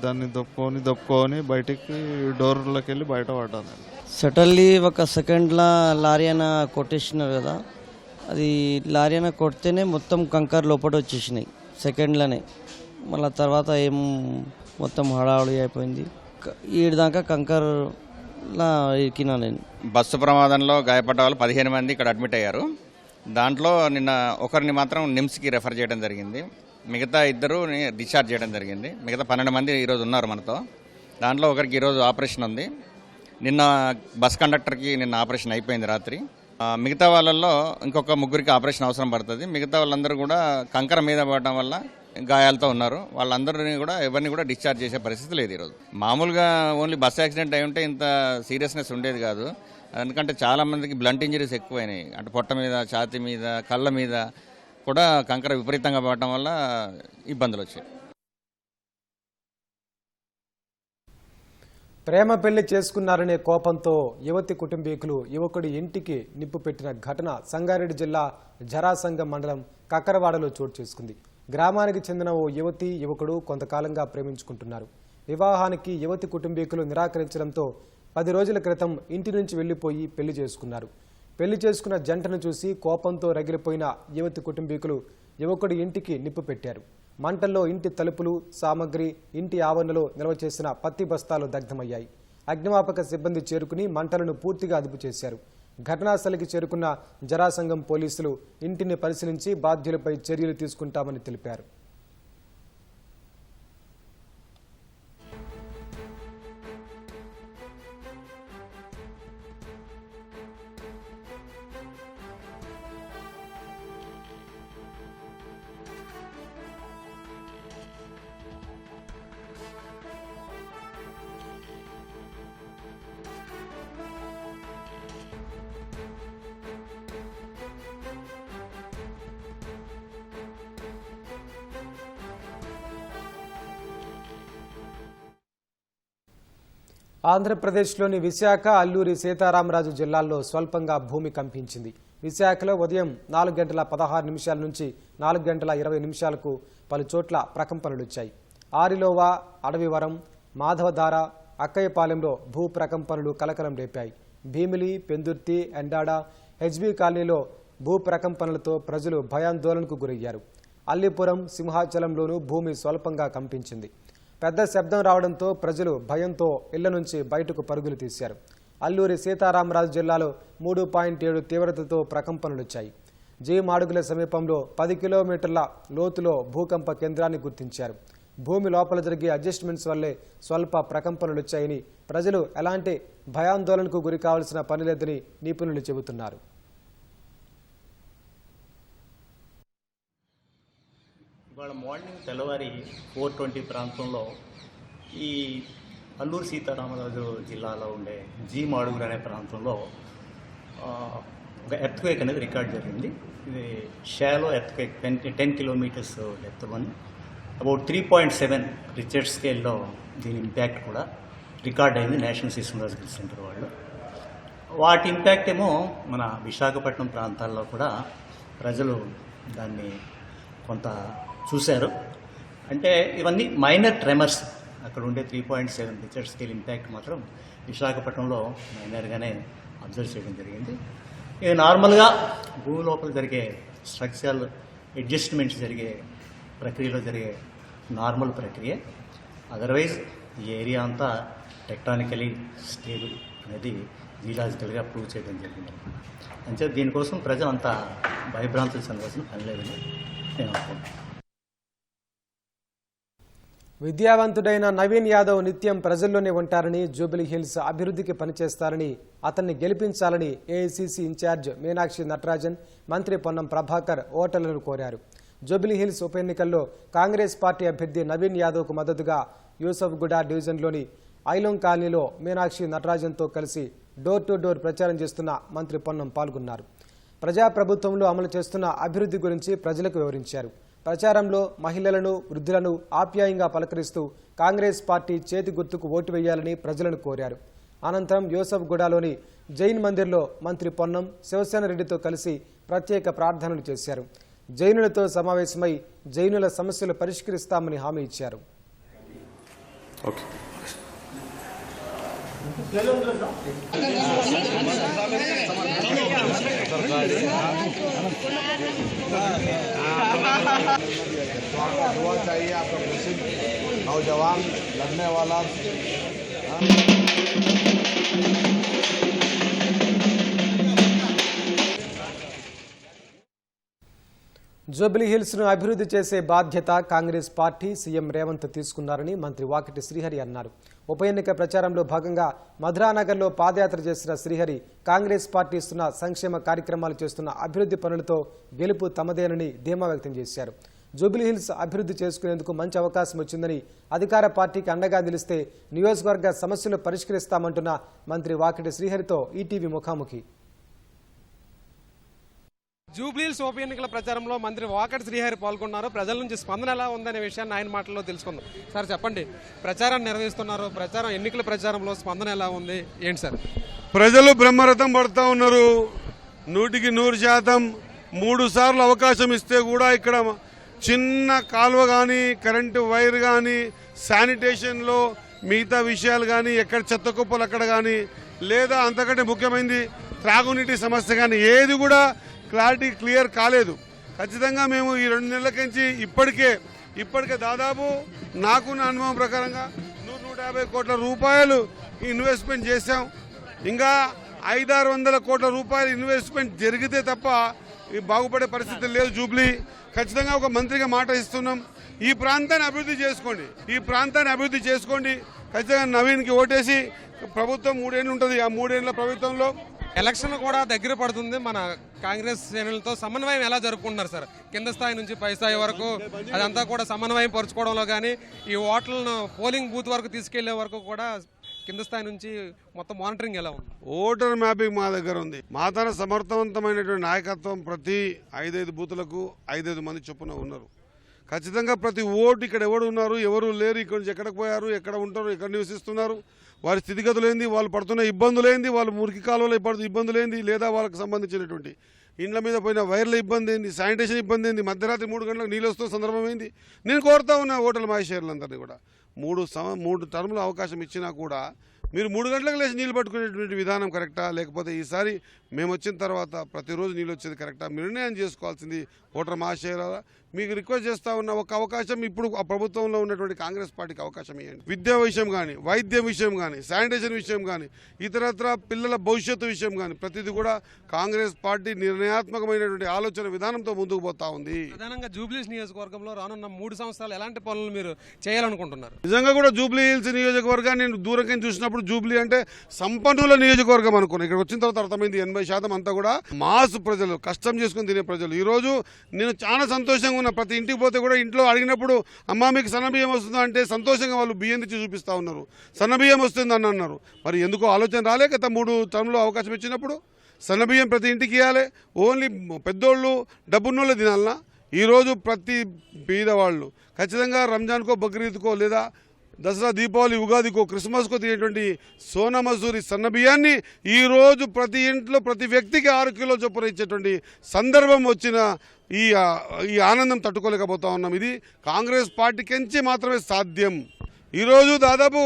దాన్ని దొప్పుకొని బయటికి డోర్లోకి వెళ్ళి బయట పడ్డాను. సడన్లీ ఒక సెకండ్లో లారీ అయినా కొట్టేసినారు కదా. అది లారీ అయినా కొడితేనే మొత్తం కంకర లోపల వచ్చేసినాయి సెకండ్లోనే. మళ్ళీ తర్వాత ఏం మొత్తం హడావుడి అయిపోయింది. ఈడిదాకా కంకర్లా ఎక్కినా నేను. బస్సు ప్రమాదంలో గాయపడ్డ వాళ్ళు 15 మంది ఇక్కడ అడ్మిట్ అయ్యారు. దాంట్లో నిన్న ఒకరిని మాత్రం నిమ్స్కి రెఫర్ చేయడం జరిగింది. మిగతా 2 డిశ్చార్జ్ చేయడం జరిగింది. మిగతా 12 మంది ఈరోజు ఉన్నారు మనతో. దాంట్లో ఒకరికి ఈరోజు ఆపరేషన్ ఉంది. నిన్న బస్ కండక్టర్కి నిన్న ఆపరేషన్ అయిపోయింది రాత్రి. మిగతా వాళ్ళల్లో ఇంకొక 3 ఆపరేషన్ అవసరం పడుతుంది. మిగతా వాళ్ళందరూ కూడా కంకర మీద పడడం వల్ల గాయాలతో ఉన్నారు. వాళ్ళందరినీ కూడా ఎవరిని కూడా డిశ్చార్జ్ చేసే పరిస్థితి లేదు ఈరోజు. మామూలుగా ఓన్లీ బస్ యాక్సిడెంట్ అయి ఉంటే ఇంత సీరియస్నెస్ ఉండేది కాదు. ఎందుకంటే చాలా మందికి బ్లంట్ ఇంజరీస్ ఎక్కువైనాయి. అంటే పొట్ట మీద, ఛాతీ మీద, కళ్ళ మీద కూడా కంకర విపరీతంగా పడటం వల్ల ఇబ్బందులు వచ్చాయి. ప్రేమ పెళ్లి చేసుకున్నారనే కోపంతో యువతి కుటుంబీకులు యువకుడి ఇంటికి నిప్పు పెట్టిన ఘటన సంగారెడ్డి జిల్లా జరాసంగం మండలం కక్కరవాడలో చోటు చేసుకుంది. గ్రామానికి చెందిన ఓ యువతి, యువకుడు కొంతకాలంగా ప్రేమించుకుంటున్నారు. వివాహానికి యువతి కుటుంబీకులు నిరాకరించడంతో 10 రోజుల క్రితం ఇంటి నుంచి వెళ్లిపోయి పెళ్లి చేసుకున్నారు. పెళ్లి చేసుకున్న జంటను చూసి కోపంతో రగిలిపోయిన యువతి కుటుంబీకులు యువకుడి ఇంటికి నిప్పు పెట్టారు. మంటల్లో ఇంటి తలుపులు, సామగ్రి, ఇంటి ఆవరణలో నిల్వ చేసిన పత్తి బస్తాలు దగ్ధమయ్యాయి. అగ్నిమాపక సిబ్బంది చేరుకుని మంటలను పూర్తిగా అదుపు చేశారు. ఘటనాస్థలికి చేరుకున్న జరాసంఘం పోలీసులు ఇంటిని పరిశీలించి బాధ్యులపై చర్యలు తీసుకుంటామని తెలిపారు. ఆంధ్రప్రదేశ్లోని విశాఖ, అల్లూరి సీతారామరాజు జిల్లాల్లో స్వల్పంగా భూమి కంపించింది. విశాఖలో ఉదయం 4:16 నుంచి 4:20 పలు చోట్ల ప్రకంపనలుచ్చాయి. ఆరిలోవా, అడవివరం, మాధవధార, అక్కయ్యపాలెంలో భూ ప్రకంపనలు కలకలం రేపాయి. భీమిలి, పెందుర్తి, ఎండాడ, హెచ్బీ కాలనీలో భూ ప్రకంపనలతో ప్రజలు భయాందోళనకు గురయ్యారు. అల్లిపురం, సింహాచలంలోనూ భూమి స్వల్పంగా కంపించింది. పెద్ద శబ్దం రావడంతో ప్రజలు భయంతో ఇళ్ల నుంచి బయటకు పరుగులు తీశారు. అల్లూరి సీతారామరాజు జిల్లాలో 3.7 తీవ్రతతో ప్రకంపనలుచ్చాయి. జీ మాడుగుల సమీపంలో 10 కిలోమీటర్ల లోతులో భూకంప కేంద్రాన్ని గుర్తించారు. భూమి లోపల జరిగే అడ్జస్ట్మెంట్స్ వల్లే స్వల్ప ప్రకంపనలుచ్చాయని, ప్రజలు ఎలాంటి భయాందోళనకు గురి కావాల్సిన పని లేదని నిపుణులు చెబుతున్నారు. ఇవాళ మార్నింగ్ తెల్లవారి 4:20 ప్రాంతంలో ఈ అల్లూరు సీతారామరాజు జిల్లాలో ఉండే జీ మాడుగురు అనే ప్రాంతంలో ఒక ఎర్త్క్వేక్ అనేది రికార్డ్ జరిగింది. ఇది షాలో ఎర్త్క్వేక్ 10 కిలోమీటర్స్ డెప్త్లోని అబౌట్ 3.7 రిచర్డ్ స్కేల్లో దీని ఇంపాక్ట్ కూడా రికార్డ్ అయింది నేషనల్ సిస్మలాజికల్ సెంటర్ వాళ్ళు. వాటి ఇంపాక్ట్ ఏమో మన విశాఖపట్నం ప్రాంతాల్లో కూడా ప్రజలు దాన్ని కొంత చూశారు. అంటే ఇవన్నీ మైనర్ ట్రెమర్స్. అక్కడ ఉండే 3.7 రిచర్డ్ స్కేల్ ఇంపాక్ట్ మాత్రం విశాఖపట్నంలో మైనర్గానే అబ్జర్వ్ చేయడం జరిగింది. ఇది నార్మల్గా భూమి లోపల జరిగే స్ట్రక్చరల్ అడ్జస్ట్మెంట్స్ జరిగే ప్రక్రియలో జరిగే నార్మల్ ప్రక్రియ. అదర్వైజ్ ఈ ఏరియా అంతా టెక్టానికలీ స్టేబుల్ అనేది జియలాజికల్గా ప్రూవ్ చేయడం జరిగింది. అంటే దీనికోసం ప్రజలు అంతా భయభ్రాంతులు చెందాల్సిన పని లేదని నేను అనుకుంటున్నాను. విద్యావంతుడైన నవీన్ యాదవ్ నిత్యం ప్రజల్లోనే ఉంటారని, జూబిలీ హిల్స్ అభివృద్ధికి పనిచేస్తారని, అతన్ని గెలిపించాలని ఏఐసీసీ ఇన్ఛార్జ్ మీనాక్షి నటరాజన్, మంత్రి పొన్నం ప్రభాకర్ ఓటర్లను కోరారు. జూబిలీ హిల్స్ ఉప ఎన్నికల్లో కాంగ్రెస్ పార్టీ అభ్యర్థి నవీన్ యాదవ్కు మద్దతుగా యూసఫ్గూడ డివిజన్లోని ఐలోం కాలనీలో మీనాక్షి నటరాజన్తో కలిసి డోర్ టు డోర్ ప్రచారం చేస్తున్న మంత్రి పొన్నం పాల్గొన్నారు. ప్రజాప్రభుత్వంలో అమలు చేస్తున్న అభివృద్ధి గురించి ప్రజలకు వివరించారు. ప్రచారంలో మహిళలను, వృద్ధులను ఆప్యాయంగా పలకరిస్తూ కాంగ్రెస్ పార్టీ చేతి గుర్తుకు ఓటు వేయాలని ప్రజలను కోరారు. అనంతరం యూసఫ్గూడలోని జైన్ మందిర్లో మంత్రి పొన్నం శివసేన రెడ్డితో కలిసి ప్రత్యేక ప్రార్థనలు చేశారు. జైనులతో సమావేశమై జైనుల సమస్యలు పరిష్కరిస్తామని హామీ ఇచ్చారు. चाहिए आपका प्रसिद्ध नौजवान लड़ने वाला జూబిలీ హిల్స్ ను అభివృద్ధి చేసే బాధ్యత కాంగ్రెస్ పార్టీ, సీఎం రేవంత్ తీసుకున్నారని మంత్రి వాకిటి శ్రీహరి అన్నారు. ఉప ఎన్నిక ప్రచారంలో భాగంగా మధురానగర్లో పాదయాత్ర చేసిన శ్రీహరి కాంగ్రెస్ పార్టీ ఇస్తున్న సంక్షేమ కార్యక్రమాలు చేస్తున్న అభివృద్ధి పనులతో గెలుపు తమదేనని ధీమా వ్యక్తం చేశారు. జూబిలీ హిల్స్ అభివృద్ధి చేసుకునేందుకు మంచి అవకాశం వచ్చిందని, అధికార పార్టీకి అండగా నిలిస్తే నియోజకవర్గ సమస్యలు పరిష్కరిస్తామంటున్న మంత్రి వాకిటి శ్రీహరితో ఈటీవీ ముఖాముఖి. జూబ్లీహిల్స్ ఉప ఎన్నికల ప్రచారంలో మంత్రి వాకటి శ్రీహరి పాల్గొన్నారు. ప్రజల నుంచి స్పందన ఎలా ఉందనే విషయాన్ని ఆయన మాటల్లో తెలుసుకుందాం. సార్ చెప్పండి, ప్రచారాన్ని నిర్వహిస్తున్నారు, ఎన్నికల ప్రచారంలో స్పందన ఎలా ఉంది ఏంటి సార్? ప్రజలు బ్రహ్మరథం పడుతూ ఉన్నారు. 100% 3 సార్లు అవకాశం ఇస్తే కూడా ఇక్కడ చిన్న కాలువ కానీ, కరెంటు వైర్ కానీ, శానిటేషన్లో మిగతా విషయాలు కానీ, ఎక్కడ చెత్త కుప్పలు అక్కడ కానీ, లేదా అంతకంటే ముఖ్యమైనది త్రాగునీటి సమస్య కానీ ఏది కూడా క్లియర్ కాలేదు. ఖచ్చితంగా మేము ఈ 2 నెలల నుంచి ఇప్పటికే దాదాపు నాకున్న అనుభవం ప్రకారంగా 150 కోట్ల రూపాయలు ఇన్వెస్ట్మెంట్ చేశాం. ఇంకా 500-600 కోట్ల రూపాయలు ఇన్వెస్ట్మెంట్ జరిగితే తప్ప ఈ బాగుపడే పరిస్థితి లేదు. జూబ్లీ ఖచ్చితంగా ఒక మంత్రిగా మాట ఇస్తున్నాం, ఈ ప్రాంతాన్ని అభివృద్ధి చేసుకోండి. ఖచ్చితంగా నవీన్కి ఓటేసి ప్రభుత్వం 3 ఏళ్ళు ఉంటుంది. ఆ 3 ఏళ్ల ప్రభుత్వంలో ఎలక్షన్ కూడా దగ్గర పడుతుంది. మన కాంగ్రెస్ శ్రేణులతో సమన్వయం ఎలా జరుపుకుంటున్నారు సార్? కింద స్థాయి నుంచి పై స్థాయి వరకు అదంతా కూడా సమన్వయం పరుచుకోవడంలో కానీ, ఈ ఓట్లను పోలింగ్ బూత్ వరకు తీసుకెళ్లే వరకు కూడా కింద స్థాయి నుంచి మొత్తం మానిటరింగ్ ఎలా ఉంది? ఓటర్ మ్యాపింగ్ మా దగ్గర ఉంది. మా తన సమర్థవంతమైనటువంటి నాయకత్వం ప్రతి 5 బూతులకు 5 మంది చొప్పున ఉన్నారు. ఖచ్చితంగా ప్రతి ఓటు ఇక్కడ ఎవరు ఉన్నారు, ఎవరు లేరు, ఇక్కడ నుంచి ఎక్కడికి పోయారు, ఎక్కడ ఉంటారు, ఎక్కడ నివసిస్తున్నారు, వారి స్థితిగతులేంది, వాళ్ళు పడుతున్న ఇబ్బందులేంది, వాళ్ళు మురికి కాలువలో పడుతున్న ఇబ్బందులేంది, లేదా వాళ్ళకి సంబంధించినటువంటి ఇండ్ల మీద పోయిన వైర్ల ఇబ్బంది ఏంది, శానిటేషన్ ఇబ్బంది ఏంది, మధ్యరాత్రి 3 గంటలకు నీళ్ళు వస్తున్న సందర్భం ఏంది. నేను కోరుతా ఉన్నా ఓటర్ల మహేశ్వరులందరినీ కూడా 3 టర్ములు అవకాశం ఇచ్చినా కూడా మీరు 3 గంటలకు లేచి నీళ్ళు పట్టుకునేటువంటి విధానం కరెక్టా, లేకపోతే ఈసారి మేము వచ్చిన తర్వాత ప్రతిరోజు నీళ్ళు వచ్చేది కరెక్టా, మీరు నిర్ణయం చేసుకోవాల్సింది ఓటర్ మహాశయులారా. మీకు రిక్వెస్ట్ చేస్తా ఉన్న ఒక అవకాశం ఇప్పుడు ఆ ప్రభుత్వంలో ఉన్నటువంటి కాంగ్రెస్ పార్టీకి అవకాశం ఇవ్వండి. విద్యా విషయం కానీ, వైద్యం విషయం కానీ, శానిటేషన్ విషయం కానీ, ఇతరత్ర పిల్లల భవిష్యత్తు విషయం కానీ ప్రతిదీ కూడా కాంగ్రెస్ పార్టీ నిర్ణయాత్మకమైనటువంటి ఆలోచన విధానంతో ముందుకు పోతా ఉంది. ప్రధానంగా జూబ్లీహిల్స్ నియోజకవర్గంలో రానున్న 3 సంవత్సరాలు ఎలాంటి పనులు మీరు చేయాలనుకుంటున్నారు? నిజంగా కూడా జూబ్లీహిల్స్ నియోజకవర్గాన్ని నేను దూరంగా చూసినప్పుడు జూబ్లీ అంటే సంపన్నుల నియోజకవర్గం అనుకున్నాను. ఇక్కడ వచ్చిన తర్వాత అర్థమైంది 80% అంతా కూడా మాస్ ప్రజలు, కష్టం చేసుకుని తినే ప్రజలు. ఈరోజు నేను చాలా సంతోషంగా ఉన్నా. ప్రతి ఇంటికి పోతే కూడా ఇంట్లో అడిగినప్పుడు అమ్మా మీకు సన్నబియ్యం వస్తుందా అంటే సంతోషంగా వాళ్ళు బియ్యం తెచ్చి చూపిస్తూ ఉన్నారు. సన్నబియ్యం వస్తుందని అన్నారు. మరి ఎందుకో ఆలోచన రాలే గత 3 టర్మ్లో అవకాశం ఇచ్చినప్పుడు సన్నబియ్యం ప్రతి ఇంటికి ఇవ్వాలి, ఓన్లీ పెద్దోళ్ళు డబ్బున్నోళ్ళే తినాలన్నా? ఈరోజు ప్రతి బీదవాళ్ళు ఖచ్చితంగా రంజాన్కో, బక్రీద్కో, లేదా దసరా, దీపావళి, ఉగాదికో, క్రిస్మస్కో తినేటువంటి సోనా మసూరి సన్న బియ్యాన్ని ఈరోజు ప్రతి ఇంట్లో ప్రతి వ్యక్తికి 6 కిలో చొప్పున ఇచ్చేటువంటి సందర్భం వచ్చిన ఈ ఆనందం తట్టుకోలేకపోతా ఉన్నాం. ఇది కాంగ్రెస్ పార్టీకించి మాత్రమే సాధ్యం. ఈరోజు దాదాపు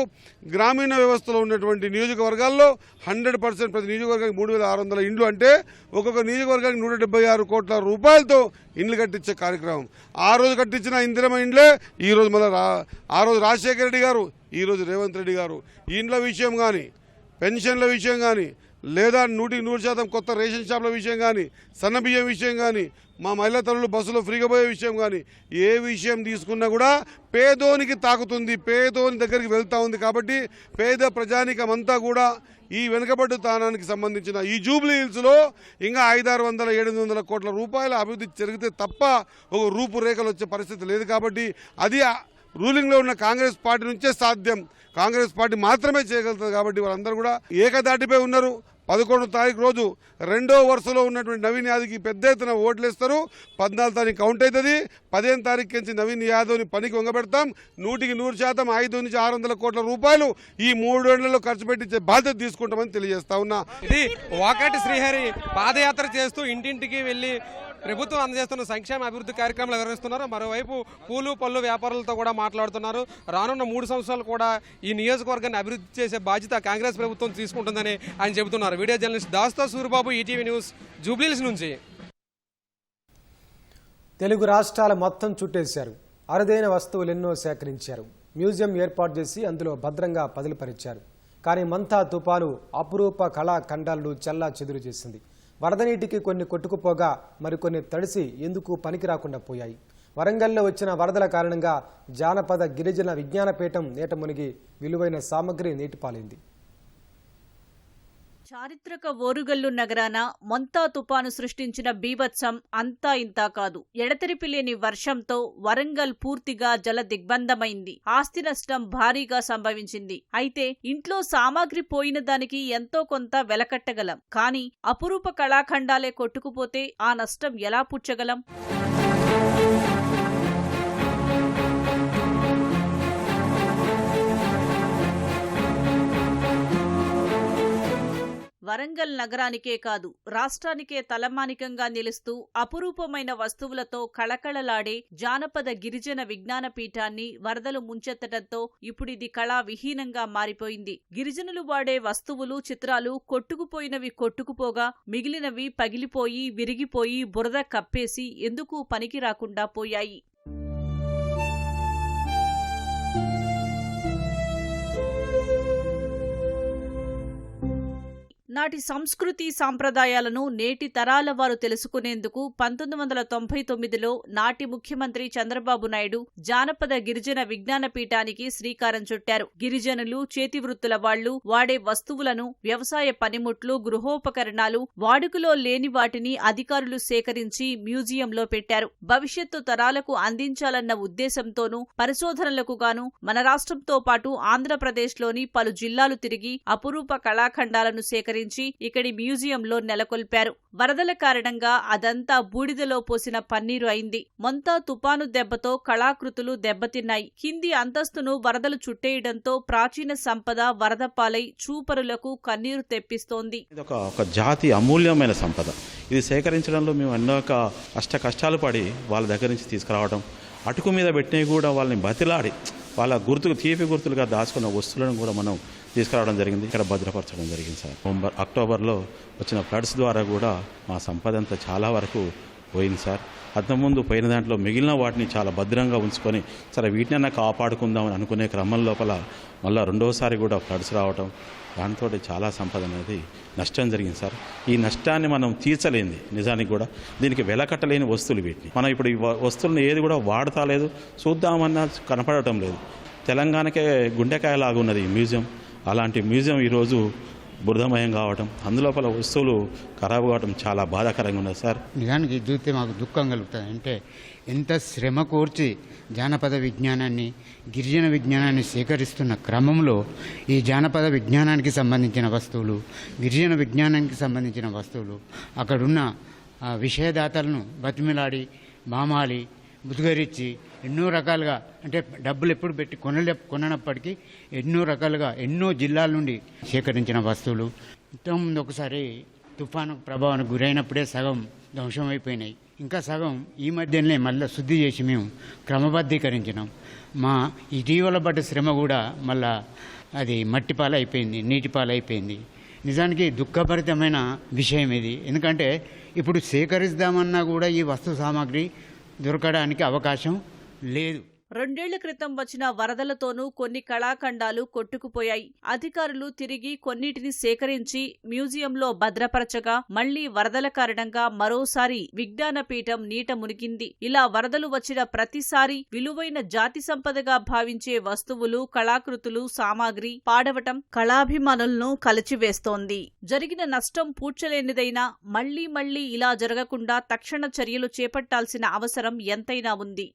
గ్రామీణ వ్యవస్థలో ఉన్నటువంటి నియోజకవర్గాల్లో 100% ప్రతి నియోజకవర్గానికి 3600 ఇండ్లు అంటే ఒక్కొక్క నియోజకవర్గానికి 176 కోట్ల రూపాయలతో ఇండ్లు కట్టించే కార్యక్రమం. ఆ రోజు కట్టించిన ఇందిరమ్మ ఇండ్లే ఈరోజు మళ్ళీ ఆ రోజు రాజశేఖర రెడ్డి గారు, ఈరోజు రేవంత్ రెడ్డి గారు ఇండ్ల విషయం కానీ, పెన్షన్ల విషయం కానీ, లేదా 100% కొత్త రేషన్ షాప్ల విషయం కానీ, సన్నబియ్యం విషయం కానీ, మా మహిళా తల్లులు బస్సులో ఫ్రీగా పోయే విషయం కానీ, ఏ విషయం తీసుకున్నా కూడా పేదోనికి తాకుతుంది, పేదోని దగ్గరికి వెళ్తూ ఉంది. కాబట్టి పేద ప్రజానికం అంతా కూడా ఈ వెనుకబడ్డ స్థానానికి సంబంధించిన ఈ జూబ్లీహిల్స్లో ఇంకా 500-700 కోట్ల రూపాయల అభివృద్ధి జరిగితే తప్ప ఒక రూపురేఖలు వచ్చే పరిస్థితి లేదు. కాబట్టి అది రూలింగ్లో ఉన్న కాంగ్రెస్ పార్టీ నుంచే సాధ్యం. కాంగ్రెస్ పార్టీ మాత్రమే చేయగలుగుతుంది. కాబట్టి వాళ్ళందరూ కూడా ఏకదాటిపై ఉన్నారు. 11వ తారీఖు రోజు 2వ వరుసలో ఉన్నటువంటి నవీన్ యాదవ్కి పెద్ద ఎత్తున ఓట్లు ఇస్తారు. 14వ తారీఖు కౌంట్ అవుతుంది. 15వ తారీఖు నుంచి నవీన్ యాదవ్ని పనికి వంగబెడతాం. 100% 500-600 కోట్ల రూపాయలు ఈ 3 ఏళ్లలో ఖర్చు పెట్టించే బాధ్యత తీసుకుంటామని తెలియజేస్తా ఉన్నా. ఇది వాకటి శ్రీహరి పాదయాత్ర చేస్తూ ఇంటింటికి వెళ్ళి ప్రభుత్వం అందజేస్తున్న సంక్షేమ అభివృద్ధి కార్యక్రమాలు వివరిస్తున్నారు. మరోవైపు పూలు పళ్ళు వ్యాపారులతో కూడా మాట్లాడుతున్నారు. రానున్న 3 సంవత్సరాలు కూడా ఈ నియోజకవర్గాన్ని అభివృద్ధి చేసే బాధ్యత కాంగ్రెస్ ప్రభుత్వం తీసుకుంటుందని ఆయన చెబుతున్నారు. వీడియో జర్నలిస్ట్ దాస్తో సూరిబాబు, ఈటీవీ న్యూస్, జూబ్లీహిల్స్ నుంచి. తెలుగు రాష్ట్రాల మొత్తం చుట్టేశారు. అరుదైన వస్తువులెన్నో సేకరించారు. మ్యూజియం ఏర్పాటు చేసి అందులో భద్రంగా పదిలిపరిచారు. కానీ మంతా తుపాను అపురూప కళాఖండాలను చెల్లా చెదురు చేసింది. వరద నీటికి కొన్ని కొట్టుకుపోగా మరికొన్ని తడిసి ఎందుకు పనికి రాకుండా పోయాయి. వరంగల్లో వచ్చిన వరదల కారణంగా జానపద గిరిజన విజ్ఞానపీఠం నీట మునిగి విలువైన సామగ్రి నీటిపాలైంది. చారిత్రక ఓరుగల్లు నగరాన మొంతా తుపాను సృష్టించిన బీభత్సం అంతా ఇంతా కాదు. ఎడతెరిపి లేని వర్షంతో వరంగల్ పూర్తిగా జల దిగ్బంధమైంది. ఆస్తి నష్టం భారీగా సంభవించింది. అయితే ఇంట్లో సామాగ్రి పోయిన దానికి ఎంతో కొంత వెలకట్టగలం. కానీ అపురూప కళాఖండాలే కొట్టుకుపోతే ఆ నష్టం ఎలా పుచ్చగలం? వరంగల్ నగరానికే కాదు రాష్ట్రానికే తలమానికంగా నిలుస్తూ అపురూపమైన వస్తువులతో కళకళలాడే జానపద గిరిజన విజ్ఞాన పీఠాన్ని వరదలు ముంచెత్తడంతో ఇప్పుడిది కళా విహీనంగా మారిపోయింది. గిరిజనులు వాడే వస్తువులు, చిత్రాలు కొట్టుకుపోయినవి కొట్టుకుపోగా మిగిలినవి పగిలిపోయి విరిగిపోయి బురద కప్పేసి ఎందుకు పనికి రాకుండా పోయాయి. నాటి సంస్కృతి సాంప్రదాయాలను నేటి తరాల వారు తెలుసుకునేందుకు 1999లో నాటి ముఖ్యమంత్రి చంద్రబాబు నాయుడు జానపద గిరిజన విజ్ఞాన పీఠానికి శ్రీకారం చుట్టారు. గిరిజనులు, చేతివృత్తుల వాళ్లు వాడే వస్తువులను, వ్యవసాయ పనిముట్లు, గృహోపకరణాలు, వాడుకలో లేని వాటిని అధికారులు సేకరించి మ్యూజియంలో పెట్టారు. భవిష్యత్తు తరాలకు అందించాలన్న ఉద్దేశంతోనూ పరిశోధనలకు గాను మన రాష్ట్రంతో పాటు ఆంధ్రప్రదేశ్లోని పలు జిల్లాలు తిరిగి అపురూప కళాఖండాలను సేకరించి ఇక్కడి మ్యూజియంలో నెలకొల్పారు. వరదల కారణంగా అదంతా బూడిదలో పోసిన పన్నీరు అయింది. మొంతా తుపాను దెబ్బతో కళాకృతులు దెబ్బతిన్నాయి. కింది అంతస్తును వరదలు చుట్టేయడంతో ప్రాచీన సంపద వరద పాలై చూపరులకు కన్నీరు తెప్పిస్తోంది. ఒక జాతి అమూల్యమైన సంపద. ఇది సేకరించడంలో మేము ఎన్నో కష్టాలు పడి వాళ్ళ దగ్గర నుంచి తీసుకురావడం, అటుకు మీద పెట్టినవి కూడా వాళ్ళని బతిలాడి వాళ్ళ తీపి గుర్తులుగా దాచుకున్న వస్తువులను కూడా మనం తీసుకురావడం జరిగింది. ఇక్కడ భద్రపరచడం జరిగింది సార్. అక్టోబర్లో వచ్చిన ఫ్లడ్స్ ద్వారా కూడా మా సంపద అంతా చాలా వరకు పోయింది సార్. అంతకుముందు పోయిన దాంట్లో మిగిలిన వాటిని చాలా భద్రంగా ఉంచుకొని సరే వీటినైనా కాపాడుకుందామని అనుకునే క్రమం లోపల మళ్ళీ రెండోసారి కూడా ఫ్లడ్స్ రావడం, దాంతో చాలా సంపద అనేది నష్టం జరిగింది సార్. ఈ నష్టాన్ని మనం తీర్చలేంది నిజానికి కూడా దీనికి వెలకట్టలేని వస్తువులు వీటిని. మనం ఇప్పుడు ఈ వస్తువులను ఏది కూడా వాడతా లేదు, చూద్దామన్నా కనపడటం లేదు. తెలంగాణకే గుండెకాయలాగా ఉన్నది ఈ మ్యూజియం. అలాంటి మ్యూజియం ఈరోజు బురదమయం కావటం, అందులోపల వస్తువులు ఖరాబు కావటం చాలా బాధాకరంగా ఉన్నది సార్. నిజానికి చూస్తే మాకు దుఃఖం కలుగుతుంది. అంటే ఎంత శ్రమ కోర్చి జానపద విజ్ఞానాన్ని, గిరిజన విజ్ఞానాన్ని సేకరిస్తున్న క్రమంలో ఈ జానపద విజ్ఞానానికి సంబంధించిన వస్తువులు, గిరిజన విజ్ఞానానికి సంబంధించిన వస్తువులు అక్కడున్న విషయదాతలను బతిమిలాడి, మామాలి, బుద్ధిగరిచ్చి ఎన్నో రకాలుగా, అంటే డబ్బులు ఎప్పుడు పెట్టి కొననప్పటికీ ఎన్నో రకాలుగా ఎన్నో జిల్లాల నుండి సేకరించిన వస్తువులు. ఇంతకుముందు ఒకసారి తుఫాను ప్రభావానికి గురైనప్పుడే సగం ధ్వంసమైపోయినాయి. ఇంకా సగం ఈ మధ్యనే మళ్ళీ శుద్ధి చేసి మేము క్రమబద్ధీకరించినాం. మా ఇటీవల పడ్డ శ్రమ కూడా మళ్ళా అది మట్టిపాలైపోయింది, నీటిపాలైపోయింది. నిజానికి దుఃఖభరితమైన విషయం ఇది. ఎందుకంటే ఇప్పుడు సేకరిద్దామన్నా కూడా ఈ వస్తు సామాగ్రి దొరకడానికి అవకాశం లేదు. 2 ఏళ్ల క్రితం వచ్చిన వరదలతోనూ కొన్ని కళాఖండాలు కొట్టుకుపోయాయి. అధికారులు తిరిగి కొన్నిటిని సేకరించి మ్యూజియంలో భద్రపరచగా మళ్లీ వరదల కారణంగా మరోసారి విజ్ఞాన పీఠం నీట మునిగింది. ఇలా వరదలు వచ్చిన ప్రతిసారి విలువైన జాతి సంపదగా భావించే వస్తువులు, కళాకృతులు, సామాగ్రి పాడవటం కళాభిమానులను కలిచివేస్తోంది. జరిగిన నష్టం పూడ్చలేనిదైనా మళ్లీ ఇలా జరగకుండా తక్షణ చర్యలు చేపట్టాల్సిన అవసరం ఎంతైనా ఉంది.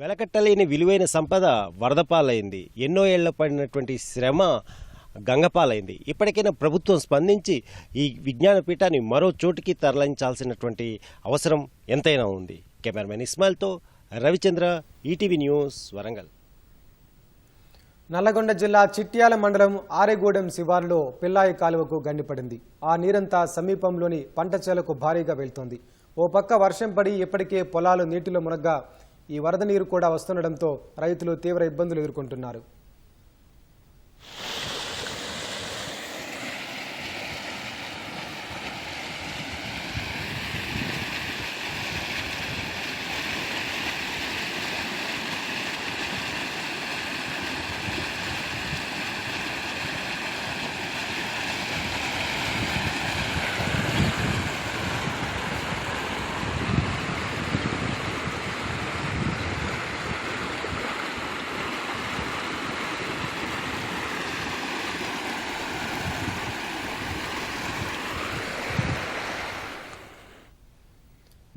వెలకట్టలేని విలువైన సంపద వరదపాలైంది. ఎన్నో ఏళ్ల పడినటువంటి శ్రమ గంగపాలైంది. ఇప్పటికైనా ప్రభుత్వం స్పందించి ఈ విజ్ఞాన పీఠాన్ని మరో చోటికి తరలించాల్సినటువంటి అవసరం ఎంతైనా ఉంది. కెమెరామెన్ ఇస్మాయిల్తో రవిచంద్ర, ఈటీవీ న్యూస్, వరంగల్. నల్లగొండ జిల్లా చిట్యాల మండలం ఆరెగూడెం శివారులో పిల్లాయి కాలువకు గండిపడింది. ఆ నీరంతా సమీపంలోని పంట చేలకు భారీగా వెళ్తోంది. ఓ పక్క వర్షం పడి ఇప్పటికే పొలాలు నీటిలో మునగ్గా ఈ వరద నీరు కూడా వస్తుండటంతో రైతులు తీవ్ర ఇబ్బందులు ఎదుర్కొంటున్నారు.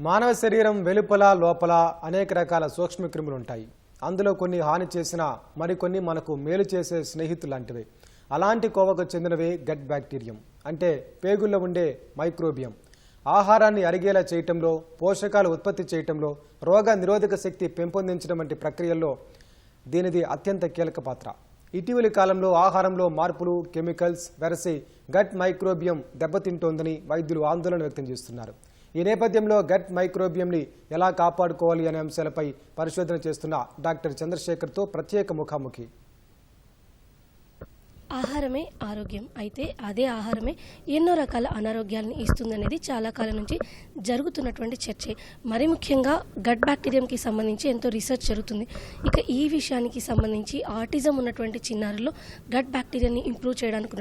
మానవ శరీరం వెలుపల లోపల అనేక రకాల సూక్ష్మక్రిములు ఉంటాయి. అందులో కొన్ని హాని చేసినా మరికొన్ని మనకు మేలు చేసే స్నేహితులాంటివే. అలాంటి కోవకు చెందినవే గట్ బ్యాక్టీరియం, అంటే పేగుల్లో ఉండే మైక్రోబియం. ఆహారాన్ని అరిగేలా చేయటంలో, పోషకాలు ఉత్పత్తి చేయటంలో, రోగ నిరోధక శక్తి పెంపొందించడం వంటి ప్రక్రియల్లో దీనిది అత్యంత కీలక పాత్ర. ఇటీవలి కాలంలో ఆహారంలో మార్పులు, కెమికల్స్ వెరసి గట్ మైక్రోబియం దెబ్బతింటోందని వైద్యులు ఆందోళన వ్యక్తం చేస్తున్నారు. ఈ నేపథ్యంలో గట్ మైక్రోబియంని ఎలా కాపాడుకోవాలి అనే అంశాలపై పరిశోధన చేస్తున్న డాక్టర్ చంద్రశేఖర్తో ప్రత్యేక ముఖాముఖి. ఆహారమే ఆరోగ్యం, అయితే అదే ఆహారమే ఎన్నో రకాల అనారోగ్యాలను ఇస్తుందనేది చాలా కాలం నుంచి జరుగుతున్నటువంటి చర్చే. మరి ముఖ్యంగా గట్ బ్యాక్టీరియంకి సంబంధించి ఎంతో రీసెర్చ్ జరుగుతుంది. ఇక ఈ విషయానికి సంబంధించి ఆటిజం ఉన్నటువంటి చిన్నారుల్లో గట్ బ్యాక్టీరియాని ఇంప్రూవ్ చేయడానికి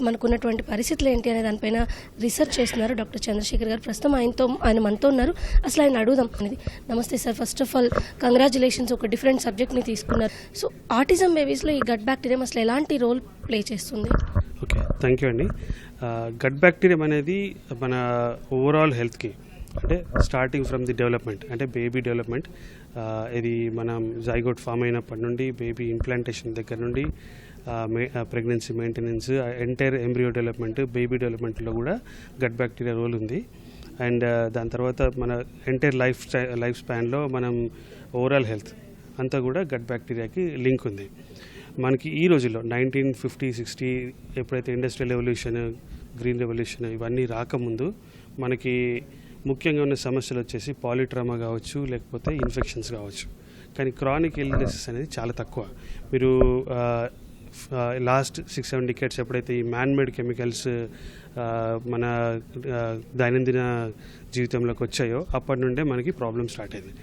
మనకున్నటువంటి పరిస్థితులు ఏంటి అనే దానిపైన రీసెర్చ్ చేస్తున్నారు డాక్టర్ చంద్రశేఖర్ గారు. ప్రస్తుతం ఆయన మనతో ఉన్నారు. అసలు ఆయన అడుగుదాం అనేది. నమస్తే sir, first of all congratulations, ఒక డిఫరెంట్ సబ్జెక్ట్ని తీసుకున్నారు. సో ఆటిజం బేబీస్లో ఈ గట్ బ్యాక్టీరియం అసలు ఎలాంటి రోల్ ప్లే చేస్తుంది? ఓకే, థ్యాంక్ యూ అండి. గట్ బ్యాక్టీరియం అనేది మన ఓవరాల్ హెల్త్కి, అంటే స్టార్టింగ్ ఫ్రమ్ ది డెవలప్మెంట్, అంటే బేబీ డెవలప్మెంట్, ఇది మనం జైగోట్ ఫామ్ అయినప్పటి నుండి బేబీ ఇంప్లాంటేషన్ దగ్గర నుండి pregnancy maintenance, entire embryo development, baby డెవలప్మెంట్లో కూడా గట్ బ్యాక్టీరియా రోల్ ఉంది. అండ్ దాని తర్వాత మన ఎంటైర్ లైఫ్ స్పాన్లో మనం ఓవరాల్ హెల్త్ అంతా కూడా గట్ బ్యాక్టీరియాకి లింక్ ఉంది. మనకి ఈ రోజుల్లో 1950-60 ఎప్పుడైతే ఇండస్ట్రియల్ రెవల్యూషన్, గ్రీన్ రెవల్యూషన్ ఇవన్నీ రాకముందు మనకి ముఖ్యంగా ఉన్న సమస్యలు వచ్చేసి పాలిట్రామా కావచ్చు, లేకపోతే ఇన్ఫెక్షన్స్ కావచ్చు. కానీ క్రానిక్ ఇల్నెసెస్ అనేది చాలా తక్కువ. మీరు లాస్ట్ 6-7 డికేట్స్ ఎప్పుడైతే ఈ మ్యాన్మేడ్ కెమికల్స్ మన దైనందిన జీవితంలోకి వచ్చాయో అప్పటి నుండే మనకి ప్రాబ్లమ్ స్టార్ట్ అయింది.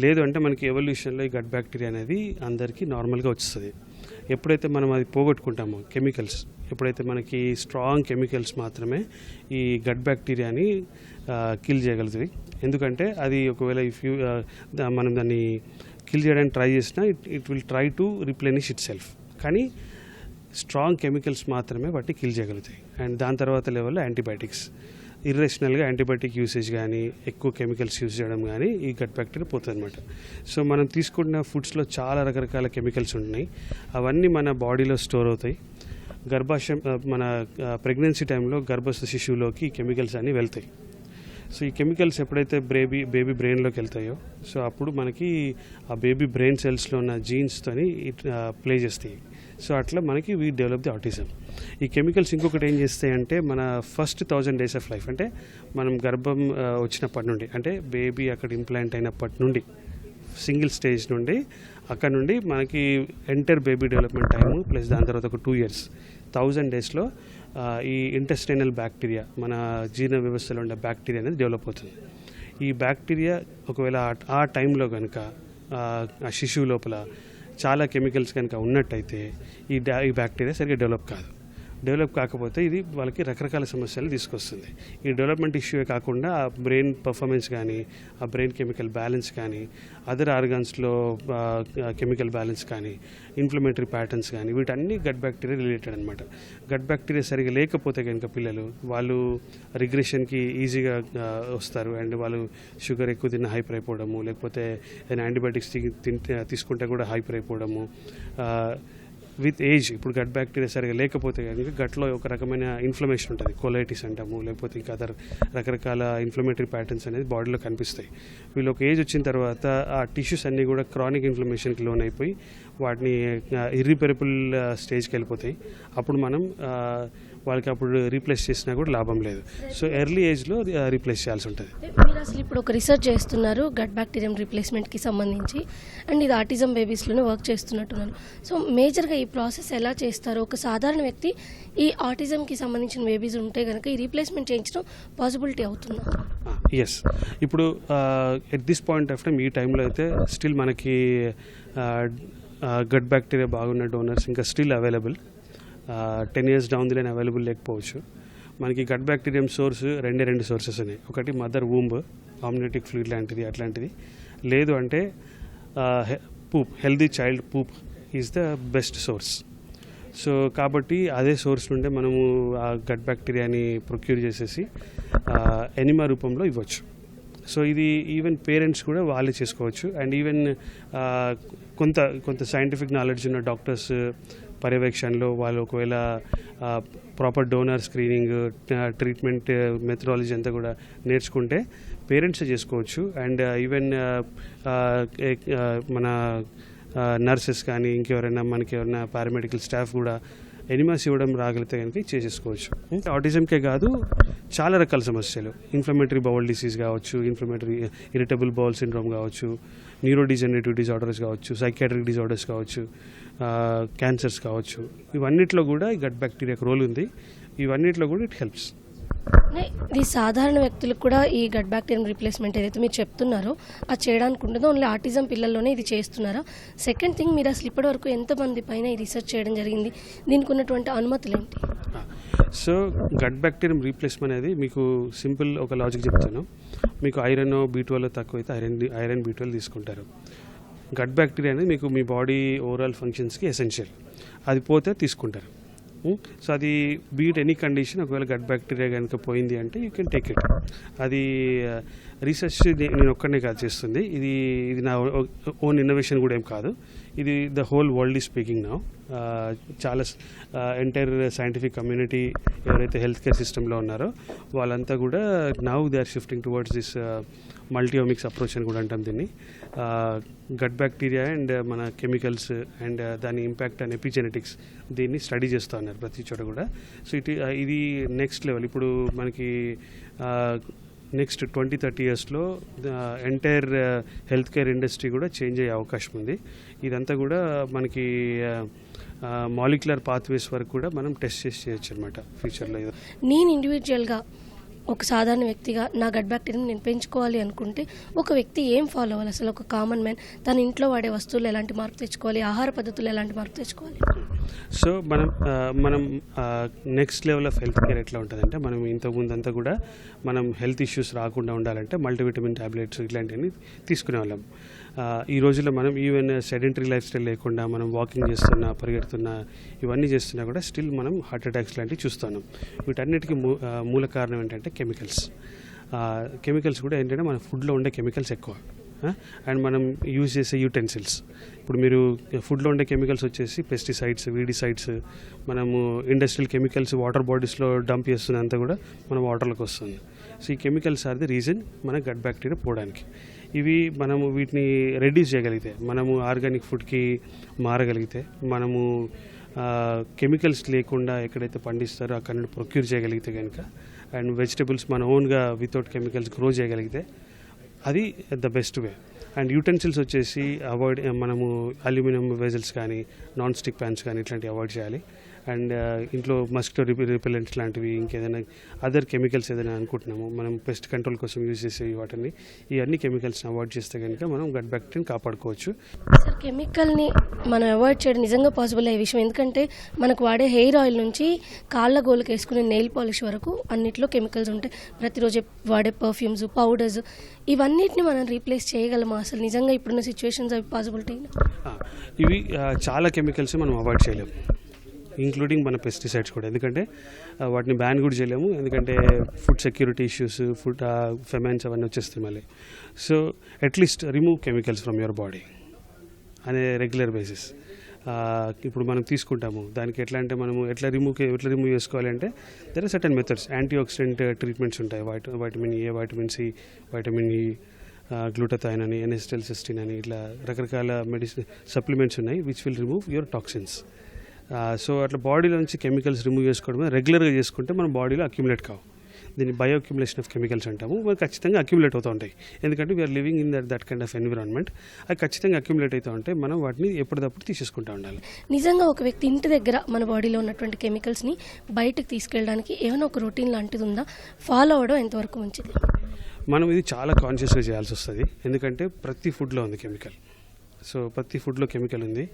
లేదు అంటే మనకి ఎవల్యూషన్లో ఈ గట్ బ్యాక్టీరియా అనేది అందరికీ నార్మల్గా వస్తుంది. ఎప్పుడైతే మనం అది పోగొట్టుకుంటామో కెమికల్స్, ఎప్పుడైతే మనకి స్ట్రాంగ్ కెమికల్స్ మాత్రమే ఈ గట్ బ్యాక్టీరియాని కిల్ చేయగలుగుతుంది. ఎందుకంటే అది ఒకవేళ మనం దాన్ని కిల్ చేయడానికి ట్రై చేసినా it will try to replenish it self. కానీ స్ట్రాంగ్ కెమికల్స్ మాత్రమే వాటిని కిల్ చేయగలుగుతాయి. అండ్ దాని తర్వాత లెవెల్లో యాంటీబయాటిక్స్, ఇర్రేషనల్గా యాంటీబయాటిక్ యూసేజ్ కానీ, ఎక్కువ కెమికల్స్ యూజ్ చేయడం కానీ ఈ గట్ బ్యాక్టీరియా పోతుంది అనమాట. సో మనం తీసుకున్న ఫుడ్స్లో చాలా రకరకాల కెమికల్స్ ఉన్నాయి. అవన్నీ మన బాడీలో స్టోర్ అవుతాయి. మన ప్రెగ్నెన్సీ టైంలో గర్భస్థ శిశువులోకి ఈ కెమికల్స్ అన్నీ వెళ్తాయి. సో ఈ కెమికల్స్ ఎప్పుడైతే బేబీ బ్రెయిన్లోకి వెళ్తాయో, సో అప్పుడు మనకి ఆ బేబీ బ్రెయిన్ సెల్స్లో ఉన్న జీన్స్తోని ప్లే చేస్తాయి. సో అట్లా మనకి వీ డెవలప్ ది ఆటిజం. ఈ కెమికల్స్ ఇంకొకటి ఏం చేస్తాయంటే మన ఫస్ట్ 1000 days ఆఫ్ లైఫ్, అంటే మనం గర్భం వచ్చినప్పటి నుండి, అంటే బేబీ అక్కడ ఇంప్లాంట్ అయినప్పటి నుండి, సింగిల్ స్టేజ్ నుండి అక్కడ నుండి మనకి enter baby development time plus దాని తర్వాత ఒక 2 years 1000 daysలో ఈ ఇంటెస్టైనల్ బ్యాక్టీరియా, మన జీర్ణ వ్యవస్థలో ఉండే బ్యాక్టీరియా అనేది డెవలప్ అవుతుంది. ఈ బ్యాక్టీరియా ఒకవేళ ఆ టైంలో కనుక ఆ శిశువు లోపల చాలా కెమికల్స్ కనుక ఉన్నట్టయితే ఈ బ్యాక్టీరియా సరిగ్గా డెవలప్ కాకపోతే ఇది వాళ్ళకి రకరకాల సమస్యలు తీసుకొస్తుంది. ఈ డెవలప్మెంట్ ఇష్యూే కాకుండా ఆ బ్రెయిన్ పర్ఫార్మెన్స్ కానీ, ఆ బ్రెయిన్ కెమికల్ బ్యాలెన్స్ కానీ, అదర్ ఆర్గాన్స్లో కెమికల్ బ్యాలెన్స్ కానీ, ఇన్ఫ్లమేటరీ ప్యాటర్న్స్ కానీ, వీటన్నీ గట్ బ్యాక్టీరియా రిలేటెడ్ అనమాట. గట్ బ్యాక్టీరియా సరిగ్గా లేకపోతే కనుక పిల్లలు వాళ్ళు రిగ్రెషన్కి ఈజీగా వస్తారు. అండ్ వాళ్ళు షుగర్ ఎక్కువ తిన్న హైపర్ అయిపోవడము, లేకపోతే ఏదైనా యాంటీబయాటిక్స్ తీసుకుంటే కూడా హైపర్ అయిపోవడము. విత్ ఏజ్ ఇప్పుడు గట్ బ్యాక్టీరియా సరిగా లేకపోతే కనుక గట్లో ఒక రకమైన ఇన్ఫ్లమేషన్ ఉంటుంది, కొలైటిస్ అంటాము, లేకపోతే ఇంకా అదర్ రకరకాల ఇన్ఫ్లమేటరీ ప్యాటర్న్స్ అనేది బాడీలో కనిపిస్తాయి. వీళ్ళు ఒక ఏజ్ వచ్చిన తర్వాత ఆ టిష్యూస్ అన్నీ కూడా క్రానిక్ ఇన్ఫ్లమేషన్కి లోన్ అయిపోయి వాటిని ఇర్రిపేరబుల్ స్టేజ్కి వెళ్ళిపోతాయి. అప్పుడు మనం వాళ్ళకి అప్పుడు రీప్లేస్ చేసినా కూడా లాభం లేదు. సో ఎర్లీ ఏజ్లో రీప్లేస్ చేయాల్సి ఉంటుంది. మీరు అసలు ఇప్పుడు ఒక రీసెర్చ్ చేస్తున్నారు గట్ బ్యాక్టీరియం రీప్లేస్మెంట్కి సంబంధించి, అండ్ ఇది ఆటిజం బేబీస్లోనే వర్క్ చేస్తున్నట్టున్నారు. సో మేజర్గా ఈ ప్రాసెస్ ఎలా చేస్తారు? ఒక సాధారణ వ్యక్తి ఈ ఆటిజంకి సంబంధించిన బేబీస్ ఉంటే కనుక ఈ రీప్లేస్మెంట్ చేయించడం పాసిబిలిటీ అవుతుందా? ఎస్. ఇప్పుడు at this point of time, ఈ టైంలో అయితే స్టిల్ మనకి గట్ బ్యాక్టీరియా బాగున్న డోనర్స్ ఇంకా still available. 10 years down the line available లేకపోవచ్చు. మనకి గట్ బ్యాక్టీరియం సోర్స్ రెండు సోర్సెస్ ఉన్నాయి. ఒకటి మదర్ వూంబ్, ఆమ్నియోటిక్ ఫ్లూయిడ్ లాంటిది, అట్లాంటిది. లేదు అంటే poop, healthy child poop is the best source. So కాబట్టి అదే సోర్స్ నుండే మనము ఆ గట్ బ్యాక్టీరియాని ప్రొక్యూర్ చేసేసి ఎనిమా రూపంలో ఇవ్వచ్చు. సో ఇది ఈవెన్ పేరెంట్స్ కూడా వాళ్ళే చేసుకోవచ్చు. అండ్ ఈవెన్ కొంత సైంటిఫిక్ నాలెడ్జ్ ఉన్న డాక్టర్స్ పర్యవేక్షణలో వాళ్ళు ఒకవేళ proper donor screening, treatment methodology అంతా కూడా నేర్చుకుంటే పేరెంట్స్ చేసుకోవచ్చు. అండ్ ఈవెన్ మన నర్సెస్ కానీ ఇంకెవరైనా మనకి ఎవరైనా పారామెడికల్ స్టాఫ్ కూడా ఎనిమాస్ ఇవ్వడం రాగలిగితే కనుక చేసుకోవచ్చు. ఆటిజంకే కాదు, చాలా రకాల సమస్యలు, ఇన్ఫ్లమేటరీ బౌల్ డిసీజ్ కావచ్చు, ఇరిటబుల్ బౌల్ సిండ్రోమ్ కావచ్చు, న్యూరోడిజనరేటివ్ డిజార్డర్స్ కావచ్చు, సైకియాట్రిక్ డిజార్డర్స్ కావచ్చు, క్యాన్సర్స్ కావచ్చు, ఇవన్నిట్లో కూడా ఈ గట్ బ్యాక్టీరియాకి రోల్ ఉంది. ఇవన్నిట్లో కూడా ఇట్ హెల్ప్స్. ఇది సాధారణ వ్యక్తులకు కూడా ఈ గట్ బ్యాక్టీరియం రీప్లేస్మెంట్ ఏదైతే మీరు చెప్తున్నారో అది చేయడానికి ఉంటుందో ఓన్లీ ఆటిజం పిల్లల్లోనే ఇది చేస్తున్నారా? సెకండ్ థింగ్, మీరు అసలు ఇప్పటి వరకు ఎంతమంది పైన ఈ రీసెర్చ్ చేయడం జరిగింది? దీనికి ఉన్నటువంటి అనుమతులు ఏంటి? సో గట్ బ్యాక్టీరియం రీప్లేస్మెంట్ అనేది మీకు సింపుల్ ఒక లాజిక్ చెప్తాను. మీకు ఐరన్ B12 తక్కువైతే ఐరన్ B12 తీసుకుంటారు. గట్ బ్యాక్టీరియా అనేది మీకు మీ బాడీ ఓవరాల్ ఫంక్షన్స్కి ఎసెన్షియల్. అది పోతే తీసుకుంటారు. సో అది బీట్ ఎనీ కండిషన్, ఒకవేళ గట్ బ్యాక్టీరియా కనుక పోయింది అంటే యూ కెన్ టేక్ ఇట్. అది రీసెర్చ్ నేను ఒక్కడనే కాదు చేస్తుంది. ఇది నా ఓన్ ఇన్నోవేషన్ కూడా ఏం కాదు. ఇది the whole world is speaking now. చాలా ఎంటైర్ సైంటిఫిక్ కమ్యూనిటీ ఎవరైతే హెల్త్ కేర్ సిస్టంలో ఉన్నారో వాళ్ళంతా కూడా now they are shifting towards this multiomics approach అని కూడా అంటాం దీన్ని. గట్ బ్యాక్టీరియా అండ్ మన కెమికల్స్ అండ్ దాని ఇంపాక్ట్ అండ్ ఎపిజెనెటిక్స్ దీన్ని స్టడీ చేస్తూ ఉన్నారు ప్రతి చోట కూడా. సో ఇది నెక్స్ట్ లెవెల్. ఇప్పుడు మనకి నెక్స్ట్ 20-30 ఇయర్స్లో ఎంటైర్ హెల్త్ కేర్ ఇండస్ట్రీ కూడా చేంజ్ అయ్యే అవకాశం ఉంది. ఇదంతా కూడా మనకి మాలిక్యులర్ పాత్వేస్ వరకు కూడా మనం టెస్ట్ చేసి చేయొచ్చు అనమాట ఫ్యూచర్లో. నేను ఇండివిజువల్గా ఒక సాధారణ వ్యక్తిగా నా గట్ బ్యాక్టీరియం నేను పెంచుకోవాలి అనుకుంటే ఒక వ్యక్తి ఏం ఫాలో అవ్వాలి? అసలు ఒక కామన్ మ్యాన్ తన ఇంట్లో వాడే వస్తువులు ఎలాంటి మార్పు తెచ్చుకోవాలి, ఆహార పద్ధతులు ఎలాంటి మార్పు తెచ్చుకోవాలి? సో మనం next level of health care ఎట్లా ఉంటుందంటే, మనం ఇంతకుముందంతా కూడా మనం హెల్త్ ఇష్యూస్ రాకుండా ఉండాలంటే మల్టీవిటమిన్ ట్యాబ్లెట్స్ ఇట్లాంటివన్నీ తీసుకునే వాళ్ళం. ఈ రోజుల్లో మనం ఈవెన్ సెడెంటరీ లైఫ్ స్టైల్ లేకుండా మనం వాకింగ్ చేస్తున్నా, పరిగెడుతున్నా, ఇవన్నీ చేస్తున్నా కూడా స్టిల్ మనం హార్ట్ అటాక్స్ లాంటివి చూస్తున్నాం. వీటన్నిటికీ మూల కారణం ఏంటంటే కెమికల్స్. కెమికల్స్ కూడా ఏంటంటే మన ఫుడ్లో ఉండే కెమికల్స్ ఎక్కువ, అండ్ మనం యూజ్ చేసే యూటెన్సిల్స్. ఇప్పుడు మీరు ఫుడ్లో ఉండే కెమికల్స్ వచ్చేసి పెస్టిసైడ్స్, వీడిసైడ్స్, మనము ఇండస్ట్రియల్ కెమికల్స్ వాటర్ బాడీస్లో డంప్ చేస్తున్నంత కూడా మన వాటర్లోకి వస్తుంది. సో ఈ కెమికల్స్ ఆర్ ది రీజన్ మన గట్ బ్యాక్టీరియా పోవడానికి. ఇవి మనము వీటిని రెడ్యూస్ చేయగలిగితే, మనము ఆర్గానిక్ ఫుడ్కి మారగలిగితే, మనము కెమికల్స్ లేకుండా ఎక్కడైతే పండిస్తారో అక్కడ నుండి ప్రొక్యూర్ చేయగలిగితే కనుక, అండ్ వెజిటబుల్స్ మన ఓన్గా వితౌట్ కెమికల్స్ గ్రో చేయగలిగితే అది the best way. And utensils వచ్చేసి మనము అల్యూమినియం వెజల్స్ కానీ, నాన్ స్టిక్ ప్యాన్స్ కానీ ఇట్లాంటివి అవాయిడ్ చేయాలి. అండ్ ఇంట్లో మస్కిటో రిపెలెంట్స్ లాంటివి, ఇంకేదైనా అదర్ కెమికల్స్ ఏదైనా అనుకుంటున్నాము మనం పెస్ట్ కంట్రోల్ కోసం యూజ్ చేసే వాటిని, ఇవన్నీ కెమికల్స్ని అవాయిడ్ చేస్తే కనుక మనం గట్ బ్యాక్టీరియాని కాపాడుకోవచ్చు. సార్, కెమికల్ని మనం అవాయిడ్ చేయడం నిజంగా పాసిబుల్ అయ్యే విషయం. ఎందుకంటే మనకు వాడే హెయిర్ ఆయిల్ నుంచి కాళ్ళ గోళ్ళకి వేసుకునే నెయిల్ పాలిష్ వరకు అన్నిట్లో కెమికల్స్ ఉంటాయి. ప్రతిరోజు వాడే పర్ఫ్యూమ్స్, పౌడర్స్, ఇవన్నిటిని మనం రీప్లేస్ చేయగలమా? అసలు నిజంగా ఇప్పుడున్న సిచ్యువేషన్స్ అవి పాసిబిలిటీ? ఇవి చాలా కెమికల్స్ మనం అవాయిడ్ చేయలేము, ఇంక్లూడింగ్ మన పెస్టిసైడ్స్ కూడా. ఎందుకంటే వాటిని బ్యాన్ కూడా చేయలేము, ఎందుకంటే food security issues, food famines అవన్నీ వచ్చేస్తాయి మళ్ళీ. So at least remove chemicals from your body అనే రెగ్యులర్ బేసిస్. ఇప్పుడు మనం తీసుకుంటాము, దానికి ఎట్లా అంటే మనము ఎట్లా రిమూవ్ చేసుకోవాలి అంటే there are certain methods. Antioxidant treatments ఉంటాయి, vitamin A, vitamin C, vitamin E, glutathione అని, ఎన్ఎస్టెల్సిస్టిన్ అని, ఇట్లా రకరకాల మెడిసిన్ సప్లిమెంట్స్ ఉన్నాయి which will remove your toxins. So అట్లా బాడీలో నుంచి కెమికల్స్ రిమూవ్ చేసుకోవడం రెగ్యులర్గా చేసుకుంటే మన బాడీలో అక్యుములేట్ కావు. దీన్ని బయో అక్యుములేషన్ ఆఫ్ కెమికల్స్ అంటాము. మరి ఖచ్చితంగా అక్యుములేట్ అవుతూ ఉంటాయి, ఎందుకంటే we're living in that kind of environment. అది ఖచ్చితంగా అక్యుములేట్ అవుతూ ఉంటే మనం వాటిని ఎప్పటికప్పుడు తీసేసుకుంటూ ఉండాలి. నిజంగా ఒక వ్యక్తి ఇంటి దగ్గర మన బాడీలో ఉన్నటువంటి కెమికల్స్ని బయటకు తీసుకెళ్ళడానికి ఏమైనా ఒక రొటీన్ లాంటిది ఉందా? ఫాలో అవడం ఎంతవరకు మంచిది? మనం ఇది చాలా కాన్షియస్గా చేయాల్సి వస్తుంది, ఎందుకంటే ప్రతి ఫుడ్లో ఉంది కెమికల్. సో ప్రతి ఫుడ్లో కెమికల్ ఉంది.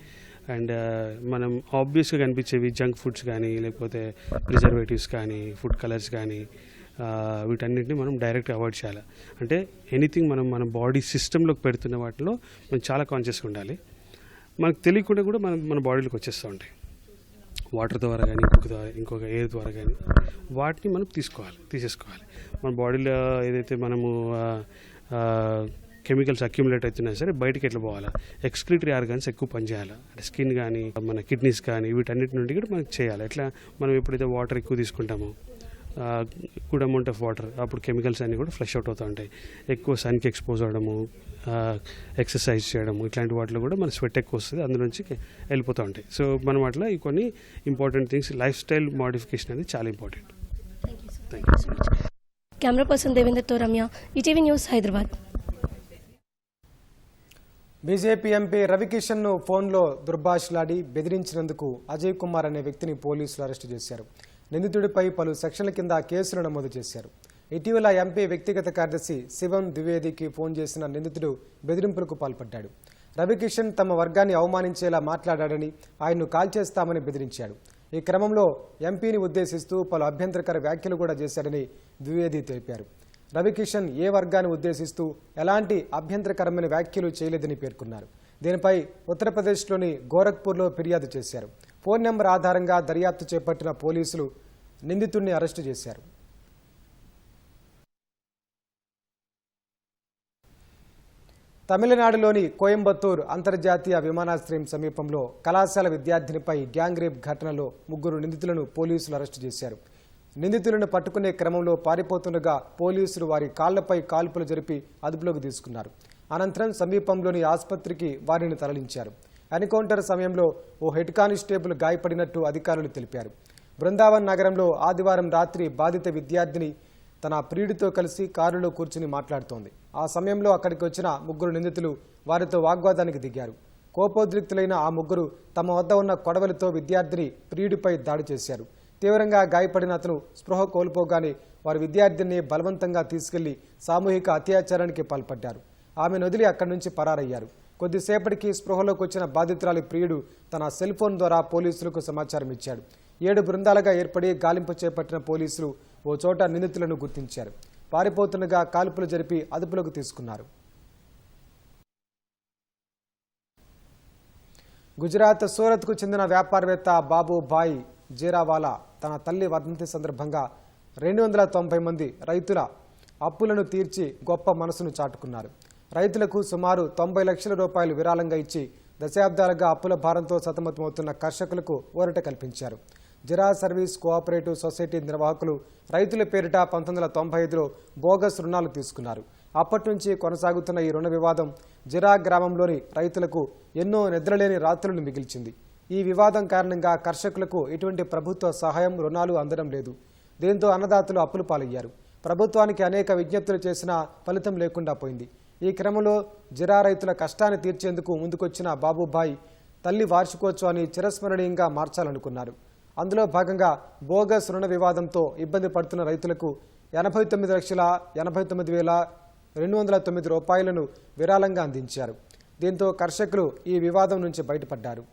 అండ్ మనం ఆబ్వియస్గా కనిపించేవి జంక్ ఫుడ్స్ కానీ, లేకపోతే ప్రిజర్వేటివ్స్ కానీ, ఫుడ్ కలర్స్ కానీ, వీటన్నిటిని మనం డైరెక్ట్ అవాయిడ్ చేయాలి. అంటే ఎనీథింగ్ మనం మన బాడీ సిస్టంలోకి పెడుతున్న వాటిలో మనం చాలా కాన్షియస్గా ఉండాలి. మనకు తెలియకుండా కూడా మన బాడీలోకి వచ్చేస్తూ ఉంటాయి, వాటర్ ద్వారా కానీ, ఇంకొక ఎయిర్ ద్వారా కానీ. వాటిని మనం తీసేసుకోవాలి. మన బాడీలో ఏదైతే మనము కెమికల్స్ అక్యుములేట్ అవుతున్నాయి సరే బయటకి ఎట్లా పోవాలా, ఎక్స్క్రీటరీ ఆర్గాన్స్ ఎక్కువ పనిచేయాలి, అంటే స్కిన్ కానీ మన కిడ్నీస్ కానీ వీటన్నిటి నుండి కూడా మనకి చేయాలి. ఎట్లా మనం ఎప్పుడైతే వాటర్ ఎక్కువ తీసుకుంటామో గుడ్ అమౌంట్ ఆఫ్ వాటర్, అప్పుడు కెమికల్స్ అన్నీ కూడా ఫ్లష్ అవుట్ అవుతూ ఉంటాయి. ఎక్కువ సన్కి ఎక్స్పోజ్ అవ్వడము, ఎక్సర్సైజ్ చేయడము, ఇట్లాంటి వాటిలో కూడా మన స్వెట్ ఎక్కువ వస్తుంది, అందులోంచి వెళ్ళిపోతూ ఉంటాయి. సో మనం అట్లా ఈ కొన్ని important things, lifestyle modification అనేది చాలా important. Thank you so much. Camera person దేవేంద్రతో Ramya, ETV news, Hyderabad. BJP MP రవికిషన్ను ఫోన్లో దుర్భాషలాడి బెదిరించినందుకు అజయ్ కుమార్ అనే వ్యక్తిని పోలీసులు అరెస్టు చేశారు. నిందితుడిపై పలు సెక్షన్ల కింద కేసులు నమోదు చేశారు. ఇటీవల ఎంపీ వ్యక్తిగత కార్యదర్శి శివం ద్వివేదికి ఫోన్ చేసిన నిందితుడు బెదిరింపులకు పాల్పడ్డాడు. రవికిషన్ తమ వర్గాన్ని అవమానించేలా మాట్లాడాడని, ఆయన్ను కాల్చేస్తామని బెదిరించాడు. ఈ క్రమంలో ఎంపీని ఉద్దేశిస్తూ పలు అభ్యంతరకర వ్యాఖ్యలు కూడా చేశాడని ద్వివేది తెలిపారు. రవికిషన్ ఏ వర్గాన్ని ఉద్దేశిస్తూ ఎలాంటి అభ్యంతరకరమైన వ్యాఖ్యలు చేయలేదని పేర్కొన్నారు. దీనిపై ఉత్తరప్రదేశ్లోని గోరఖ్పూర్లో ఫిర్యాదు చేశారు. ఫోన్ నెంబర్ ఆధారంగా దర్యాప్తు చేపట్టిన పోలీసులు నిందితుడిని అరెస్టు చేశారు. తమిళనాడులోని కోయంబత్తూర్ అంతర్జాతీయ విమానాశ్రయం సమీపంలో కళాశాల విద్యార్థినిపై గ్యాంగ్ రేప్ ఘటనలో 3 నిందితులను పోలీసులు అరెస్టు చేశారు. నిందితులను పట్టుకునే క్రమంలో పారిపోతుండగా పోలీసులు వారి కాళ్లపై కాల్పులు జరిపి అదుపులోకి తీసుకున్నారు. అనంతరం సమీపంలోని ఆసుపత్రికి వారిని తరలించారు. ఎన్కౌంటర్ సమయంలో ఓ హెడ్ కానిస్టేబుల్ గాయపడినట్టు అధికారులు తెలిపారు. బృందావన్ నగరంలో ఆదివారం రాత్రి బాధిత విద్యార్థిని తన ప్రియుడితో కలిసి కారులో కూర్చుని మాట్లాడుతోంది. ఆ సమయంలో అక్కడికి వచ్చిన 3 నిందితులు వారితో వాగ్వాదానికి దిగారు. కోపోద్రిక్తులైన ఆ 3 తమ వద్ద ఉన్న కొడవలితో విద్యార్థిని ప్రియుడిపై దాడి చేశారు. తీవ్రంగా గాయపడిన అతను స్పృహ కోల్పోగానే వారి విద్యార్థిని బలవంతంగా తీసుకెళ్లి సామూహిక అత్యాచారానికి పాల్పడ్డారు. ఆమెను వదిలి అక్కడి నుంచి పరారయ్యారు. కొద్దిసేపటికి స్పృహలోకి వచ్చిన బాధితురాలి ప్రియుడు తన సెల్ ఫోన్ ద్వారా పోలీసులకు సమాచారం ఇచ్చాడు. 7 బృందాలుగా ఏర్పడి గాలింపు చేపట్టిన పోలీసులు ఓ చోట నిందితులను గుర్తించారు. పారిపోతుండగా కాల్పులు జరిపి అదుపులోకి తీసుకున్నారు. గుజరాత్ సూరత్కు చెందిన వ్యాపారవేత్త బాబుభాయ్ జీరావాలా తన తల్లి వర్ధంతి సందర్భంగా 290 మంది రైతుల అప్పులను తీర్చి గొప్ప మనసును చాటుకున్నారు. రైతులకు సుమారు 90 లక్షల రూపాయలు విరాళంగా ఇచ్చి దశాబ్దాలుగా అప్పుల భారంతో సతమతమవుతున్న కర్షకులకు ఊరట కల్పించారు. జిరా సర్వీస్ కోఆపరేటివ్ సొసైటీ నిర్వాహకులు రైతుల పేరిట 1995లో బోగస్ రుణాలు తీసుకున్నారు. అప్పటి నుంచి కొనసాగుతున్న ఈ రుణ వివాదం జిరా గ్రామంలోని రైతులకు ఎన్నో నిద్రలేని రాత్రులను మిగిల్చింది. ఈ వివాదం కారణంగా కర్షకులకు ఎటువంటి ప్రభుత్వ సహాయం, రుణాలు అందడం లేదు. దీంతో అన్నదాతలు అప్పుల పాలయ్యారు. ప్రభుత్వానికి అనేక విజ్ఞప్తులు చేసినా ఫలితం లేకుండా పోయింది. ఈ క్రమంలో జిరా రైతుల కష్టాన్ని తీర్చేందుకు ముందుకొచ్చిన బాబుభాయ్ తల్లి వార్షికోత్సవాన్ని చిరస్మరణీయంగా మార్చాలనుకున్నారు. అందులో భాగంగా బోగస్ రుణ వివాదంతో ఇబ్బంది పడుతున్న రైతులకు 89,89,209 రూపాయలను విరాళంగా అందించారు. దీంతో కర్షకులు ఈ వివాదం నుంచి బయటపడ్డారు.